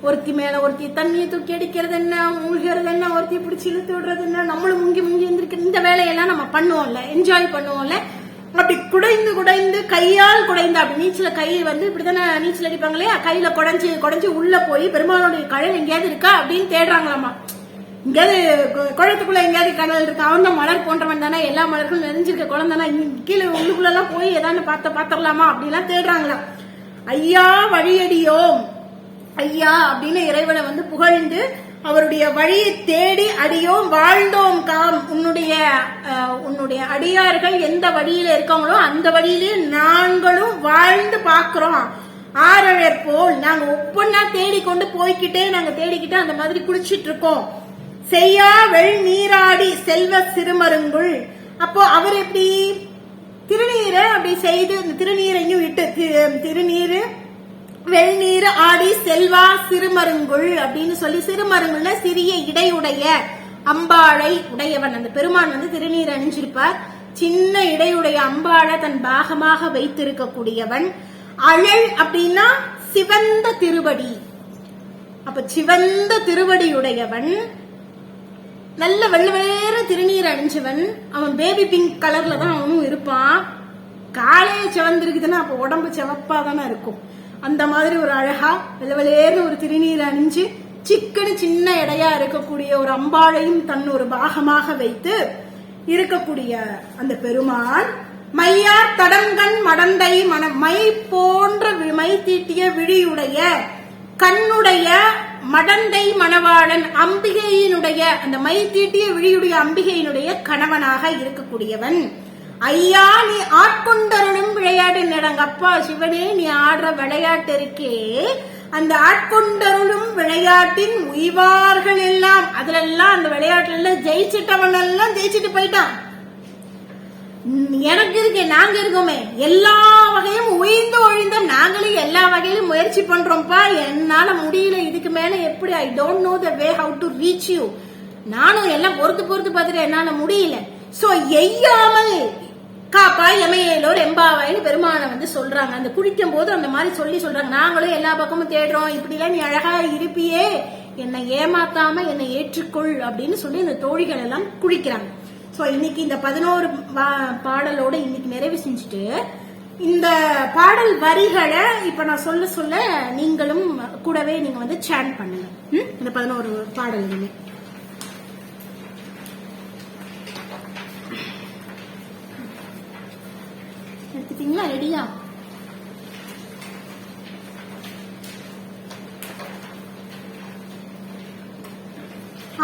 ஒருத்தி மேல ஒருத்தி தண்ணியை தூக்கி அடிக்கிறது என்ன, மூழ்கிறது என்ன, ஒருத்தி பிடிச்சி இழுத்து விடுறது என்ன, நம்மளும் முங்கி முங்கி இருந்திருக்கு. இந்த வேலையெல்லாம் நம்ம பண்ணுவோம்ல, என்ஜாய் பண்ணுவோம்ல. அப்படி குடைந்து குடைந்து கையால் குடைந்து, அப்படி நீச்சல கை வந்து இப்படித்தானே நீச்சல் அடிப்பாங்க இல்லையா, கையில குடைஞ்சு குடைஞ்சு உள்ள போய் பெருமாளுடைய கழல் எங்கேயாவது இருக்கா அப்படின்னு தேடுறாங்களாமா. எங்கேயாவது குளத்துக்குள்ள எங்கேயாவது கடல் இருக்கா, அவன் தான் மலர் போன்றவன் தானே, எல்லா மலர்களும் நிறைஞ்சிருக்க குழந்தானா, கீழே உள்ளுக்குள்ள எல்லாம் போய் ஏதாவது பாத்திரலாமா அப்படிலாம் தேடுறாங்களாம். ஐயா வழியடியோம், ஐயா அப்படின்னு இறைவனை வந்து புகழ்ந்து அவருடைய வழியை தேடி அடியோம் வாழ்ந்தோம் காம். உன்னுடைய அடியார்கள் எந்த வழியில இருக்காங்களோ அந்த வழியிலே நாங்களும் வாழ்ந்து பாக்குறோம். ஆரழற் போல் நாங்க ஒவ்வொன்னா தேடிக்கொண்டு போய்கிட்டே நாங்க தேடிக்கிட்டே அந்த மாதிரி குளிச்சிட்டு இருக்கோம். செய்யா வெள் நீராடி செல்வ சிறுமருங்குள். அப்போ அவர் எப்படி திருநீரை அப்படி செய்து, திருநீரையும் விட்டு திருநீரு வெள்நீர் ஆடி செல்வா சிறுமருங்குள் அப்படின்னு சொல்லி, சிறுமருங்குள்ள சிறிய இடையுடைய அம்பாளை உடையவன். அந்த பெருமான் வந்து திருநீர் அணிஞ்சிருப்பார். சின்ன இடையுடைய அம்பாளை தன் பாகமாக வைத்திருக்கக்கூடியவன். அழல் அப்படின்னா சிவந்த திருவடி. அப்ப சிவந்த திருவடியுடையவன், நல்ல வெள்ளவேற திருநீர் அணிஞ்சவன். அவன் பேபி பிங்க் கலர்ல தான் அவனும் இருப்பான். காலைய சிவந்திருக்குதுன்னா அப்ப உடம்பு சிவப்பா தானே இருக்கும். அந்த மாதிரி ஒரு அழகா வெள்ளவேறு ஒரு திருநீர் அணிஞ்சு சிக்கனு சின்ன இடையா இருக்கக்கூடிய ஒரு அம்பாளையும் தன் ஒரு பாகமாக வைத்து இருக்கக்கூடிய அந்த பெருமான், மையார் தடங்கண் மடந்தை மை போன்ற மை தீட்டிய விழியுடைய கண்ணுடைய மடந்தை மணவாளன், அம்பிகையினுடைய அந்த மை தீட்டிய விழியுடைய அம்பிகையினுடைய கணவனாக இருக்கக்கூடியவன். ஐயா நீ ஆட்கொண்டருளும் விளையாட்டு நடங்க. அப்பா சிவனே, நீ ஆடுற விளையாட்டு இருக்கே, அந்த ஆட்கொண்டருளும் விளையாட்டின் உய்வார்கள் எல்லாம், அதுல எல்லாம் அந்த விளையாட்டுல எல்லாம் ஜெயிச்சிட்டவன் எல்லாம் ஜெயிச்சுட்டு போயிட்டான். எனக்கு இருக்கே, நாங்க இருக்கோமே, எல்லா வகையும் உயிர்ந்து ஒழிந்த நாங்களும் எல்லா வகையிலும் முயற்சி பண்றோம்ப்பா. என்னால முடியல, இதுக்கு மேல எப்படி, I don't know the way how to reach you. நானும் எல்லாம் பொறுத்து பார்த்துட்டு என்னால முடியல. சோ எய்யாமல் காப்பா எமையேலோர் எம்பாவாயின்னு பெருமானை வந்து சொல்றாங்க. அந்த குளிக்கும் போது அந்த மாதிரி சொல்றாங்க. நாங்களும் எல்லா பக்கமும் தேடுறோம், இப்படி எல்லாம் நீ அழகா இருப்பியே, என்னை ஏமாத்தாம என்னை ஏற்றுக்கொள் அப்படின்னு சொல்லி அந்த தோழிகள் எல்லாம் குளிக்கிறாங்க. சோ இன்னைக்கு இந்த 11 பாடலோட இன்னைக்கு நிறைவு செஞ்சுட்டு, இந்த பாடல் வரிகளை இப்ப நான் சொல்ல நீங்களும் கூடவே நீங்க வந்து சாண்ட் பண்ணுங்க. இந்த 11 பாடல்களுமே எடுத்துட்டீங்களா? ரெடியா?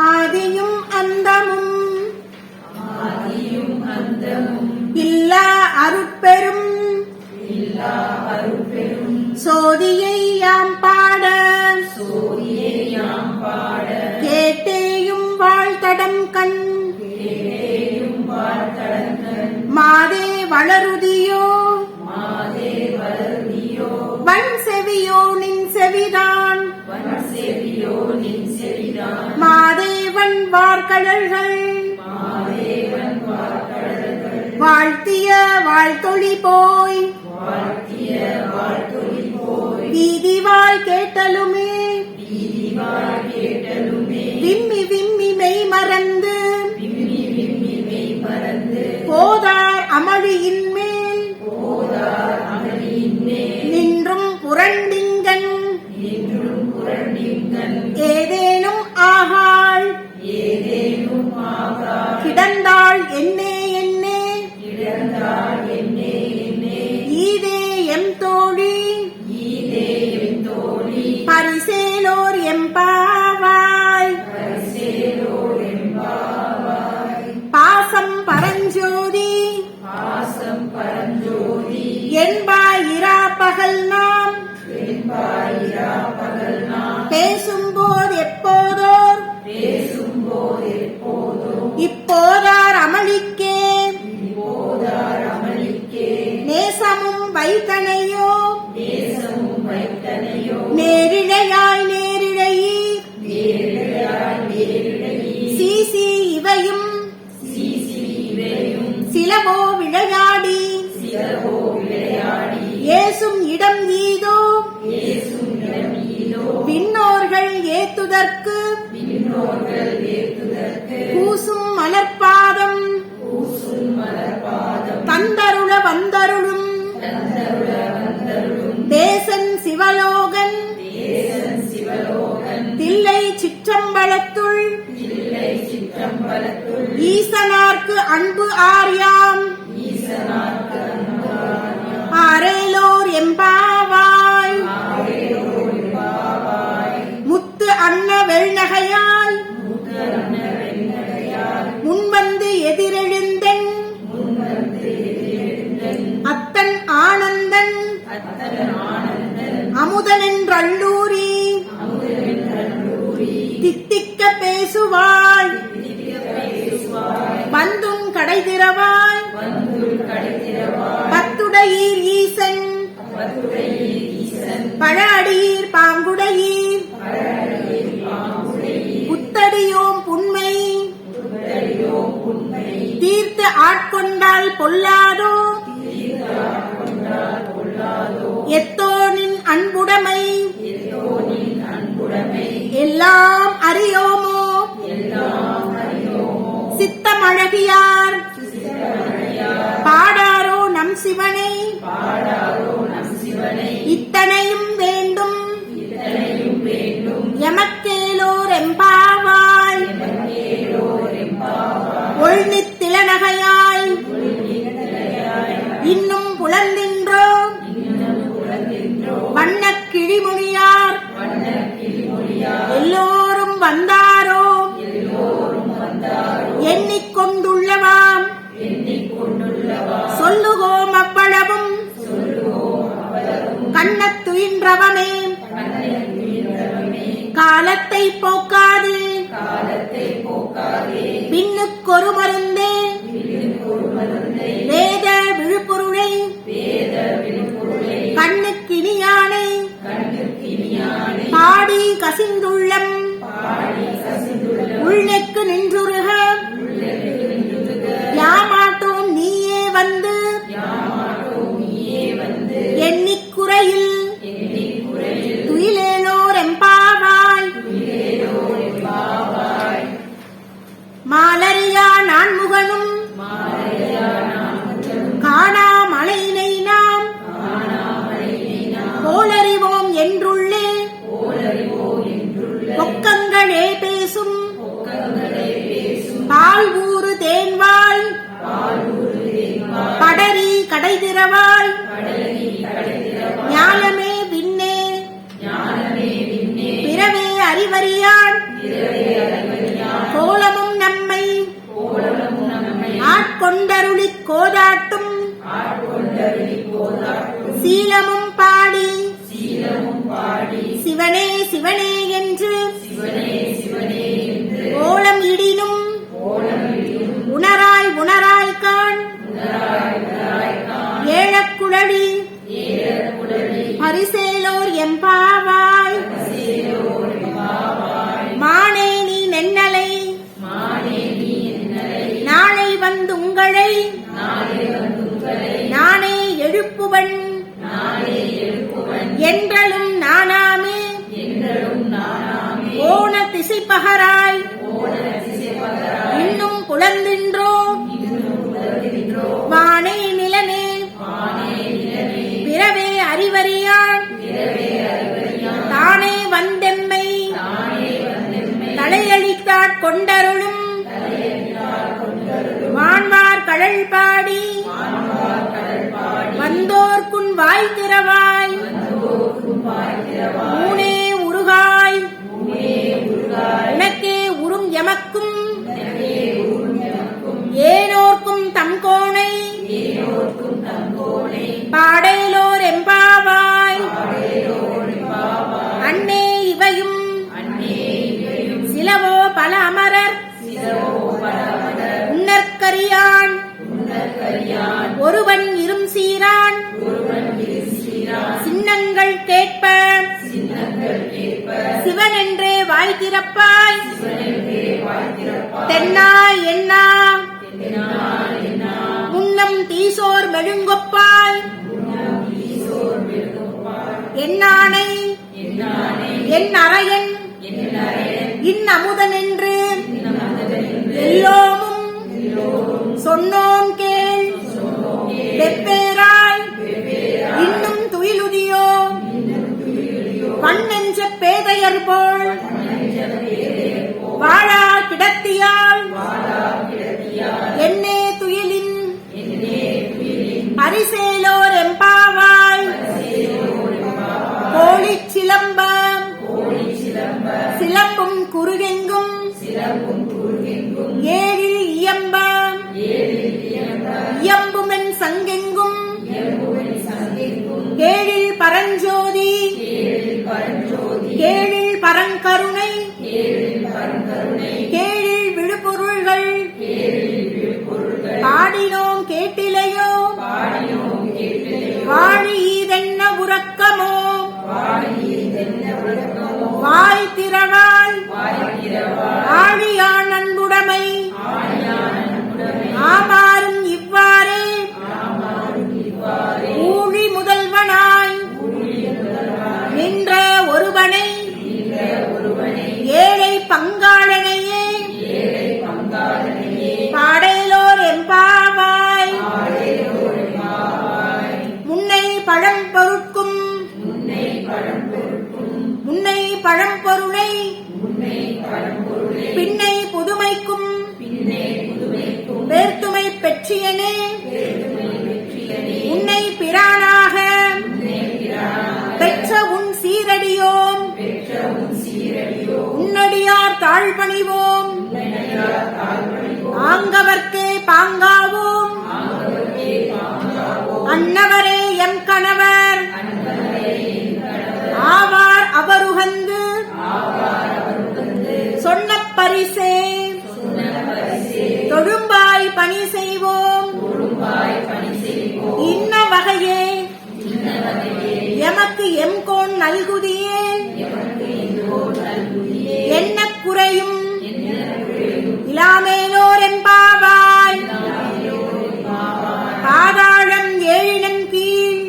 ஆதியும் அந்தமும் இல்லா அருட்பெரும் சோதியை யாம் பாட கேட்டேயும் வாழ்த்தடம் கண் மாதே வளருதியோ வன் செவியோ நின் செவிதான் மாதேவன் வார்கடல்கள் வாழ்த்திய வாழ்த்தொழி போய் வீதி வாழ் கேட்டலுமே விம்மி விம்மி மெய் மறந்து போதார் அமளியின் மேல் நின்றும் புரண்டிங்கன் ஏதேனும் ஆகாள் கிடந்தாள் என்னே என்னே ஈதே எம் தோழி பரிசேலோர் எம்பாவாய் ஈசனார்க்கு அன்பு ஆர்யாம் ஆரேலோர் எம்பாவாய் முத்து அன்ன வெள்நகையாய் முன்வந்து எதிரெழுந்தன் அத்தன் ஆனந்தன் அமுதனென்றள்ளூரி தித்திக்க பேசுவாய் வந்தும் கடை திறவாய் பத்துடையீர் ஈசன் பழ அடியீர் பாங்குடையீர் புத்தடியோம் புன்மை தீர்த்து ஆட்கொண்டால் பொல்லாதோ எத்தோனின் அன்புடைமை எல்லாம் அறியோமோ சித்தமழகியார் பாடாரோ நம் சிவனை இத்தனையும் வேண்டும் எமக்கேலோர் எம்பாவாய் ஒள்நித்திலநகையாய் இன்னும் புலந்தின்றோ வண்ணக் கிழிமொழியார் எல்லோரும் வந்தாரோ எண்ணிக்கொண்டுள்ளவாம் சொல்லுகோம் அவ்வளவும் கண்ணத்துயின்றவமே காலத்தை போக்காது பின்னுக்கொரு மருந்தே வேத விழுப்பொருளை கண்ணுக்கினியானை பாடி கசிந்துள்ளம் உள்ளெக்கு நின்றுருக யாமாட்டோம் நீயே வந்து எண்ணிக்குறையில் துயிலேலோர் எம்பாவாய் மாலரியா நான்முகனும் காணாமலையினை நாம் போலறிவோம் என்றுள்ளே பொக்கங்களே பேசும் பால் ஊறு தேன்வாய் படரி கடை திறவாய் ஞானமே விண்ணே பிறவே அறிவறியான் கோலமும் நம்மை ஆட்கொண்டருளிக் கோதாட்டும் சீலமும் பாடி சிவனே சிவனே என்று ஓலம் இடினும் உணராய் உணராய் காண் ஏழக்குழலி பரிசேலோர் எம்பாவாய் மானே நீ நென்னலை நாளை வந்துங்களை நானே எழுப்புவன் என்றலும் நானாமே ஓன திசைப்பகராய் இன்னும் புலந்தின்றோ வானே நிலனே பிறவே அறிவறியான் தானே வந்தெம்மை தலையளித்தாற் கொண்டருளும் வான்வார் கடல் பாடி வந்தோர்க்குன் வாய் திறவாய் ஊனே உருகாய் உனக்கே உறும் எமக்கும் ஏனோர்க்கும் தங்கோணை பாடேலோர் எம்பாவாய் அன்னே இவையும் சிலவோ பல அமரர் உன்னற்கரியான் ஒருவன் இரும் சீரான் சின்னங்கள் கேட்ப சிவனென்றே வாய் திறப்பாய் தென்னா என்னா முன்னம் தீசோர் மெழுங்கொப்பாய் என்னானை என் அரையன் இன்னமுதனென்று எல்லோமும் சொன்னோம் கேள் வெவ்வேறாய் இன்னும் துயிலுதியோ பன்னெஞ்ச பேதையர் போல் குறுகெங்கும் ஏழில் இயம்ப இயம்புமென் சங்கெங்கும் கேழில் பரஞ்சோதி கேழில் பரங்கருணை கேழில் விழுப்பொருள்கள் பாடினோம் கேட்டிலையோ வாழி ஈதென்ன உறக்கமோ வாய் திறவாய் ஆழியான் அன்புடைமை ஆமாறும் இவ்வாறே ஊழி முதல்வனாய் நின்ற ஒருவனை ஏழை பங்காளனையே பாடலோர் எம்பாவாய் முன்னை பழம்பொருட்கும் முன்னை பழம்பொருளை பின்னை புதுமைக்கும் வேர்த்துமை பெற்றியனே உன்னை பிரானாக பெற்ற உன் சீரடியோம் உன்னடியார் தாழ்பணிவோம் ஆங்கவர்க்கே பாங்காவோம் அன்னவரே எம் கணவர் ஆவார் அவருகந்து சொன்ன பரிசே தொழும்பாய் பணி செய்வோம் இன்ன வகையே எமக்கு எம்கோன் நல்குதியே என்ன குறையும் இலாமேலோர் எம்பாவாய் பாதாளம் ஏழினம் கீழ்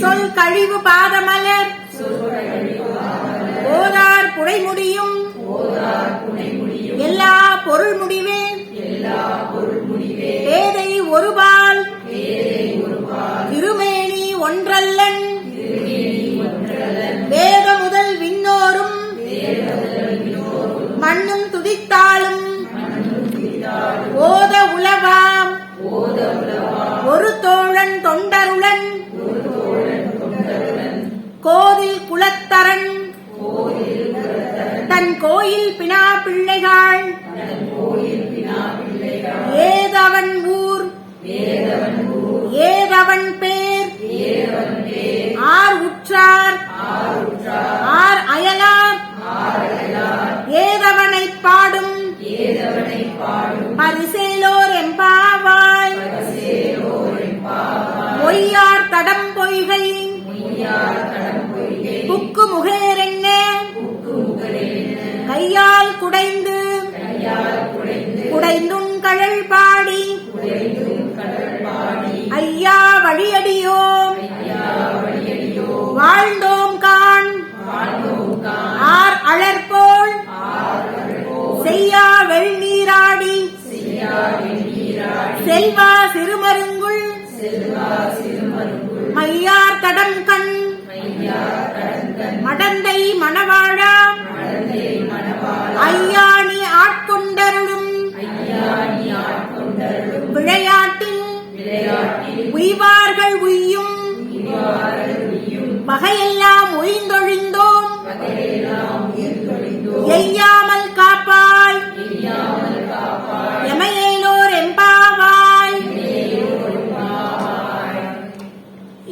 சொல் கழிவு பாதமலர் ஓதார் புடைமுடியும் எல்லா பொருள் முடிவே பேதை ஒருபால் திருமேனி ஒன்றல்லன் வேத முதல் விண்ணோரும் மண்ணும் துதித்தாலும் ஓத உலவாம் ஒரு தோழன் தொண்டருளன் கோதில் குலத்தரன் தன் கோயில் பினா பிள்ளைகள் ஏதவன் ஊர் ஏதவன் பேர் ஆர் உற்றார் ஆர் அயலார் ஏதவனை பாடும் பரிசேலோர் எம்பாவாய் பொய்யார் தடம் பொய்கை புக்கு முகேரென்ன கையால் குடைந்து குடைந்துன் கழல் பாடி ஐயா வழியடியோம் வாழ்ந்தோம் காண் ஆர் அழற்போல் செய்யா வெள்நீராடி செல்வா சிறுமருங்குள் மையார் தடம் கண் மடந்தை மணவாழா ஐயாணி ஆட்கொண்டருளும் விளையாட்டில் உய்வார்கள் உய்யும் வகையெல்லாம் ஒய்ந்தொழிந்தோம் எய்யாமல் காப்பாய் எமையேலோர் எம்பாவாய்.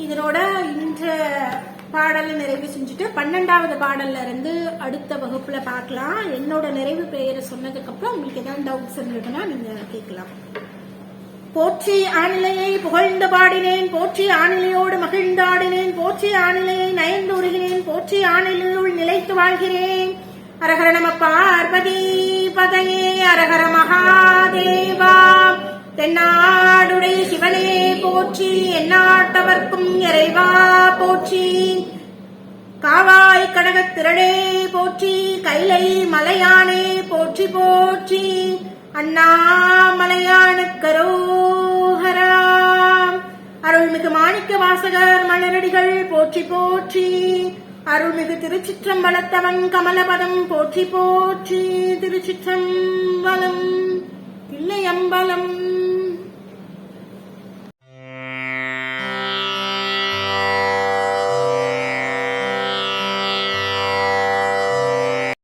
இதனோட இந்த பாடலை நிறைவு செஞ்சுட்டு 12வது பாடல்ல இருந்து அடுத்த வகுப்புல பார்க்கலாம். என்னோட நிறைவு பெயரை சொன்னதுக்கு அப்புறம் உங்களுக்கு ஏதாவது டவுட்ஸ் இருந்ததுன்னா நீங்க கேட்கலாம். போற்றி ஆணிலையை புகழ்ந்து பாடினேன், போற்றி ஆணிலையோடு மகிழ்ந்தாடினேன், போற்றி ஆணிலையை நயந்து உருகினேன், போற்றி ஆணிலையுள் நிலைத்து வாழ்கிறேன். அரஹர நம பார்வதி பதையே, அரஹர மகாதேவா. தென்னாடுடைய சிவனே போற்றி, எந்நாட்டவர்க்கும் இறைவா போற்றி. காவாய் கடகத் திரளே போற்றி, கைலை மலையானே போற்றி போற்றி. அண்ணாமலையானுக்கரோஹரா. அருள்மிகு மாணிக்க வாசகர் மலரடிகள் போற்றி போற்றி. அருள்மிகு திருச்சிற்றம்பலத்தவன் கமலபதம் போற்றி போற்றி. திருச்சிற்றம்பலம்.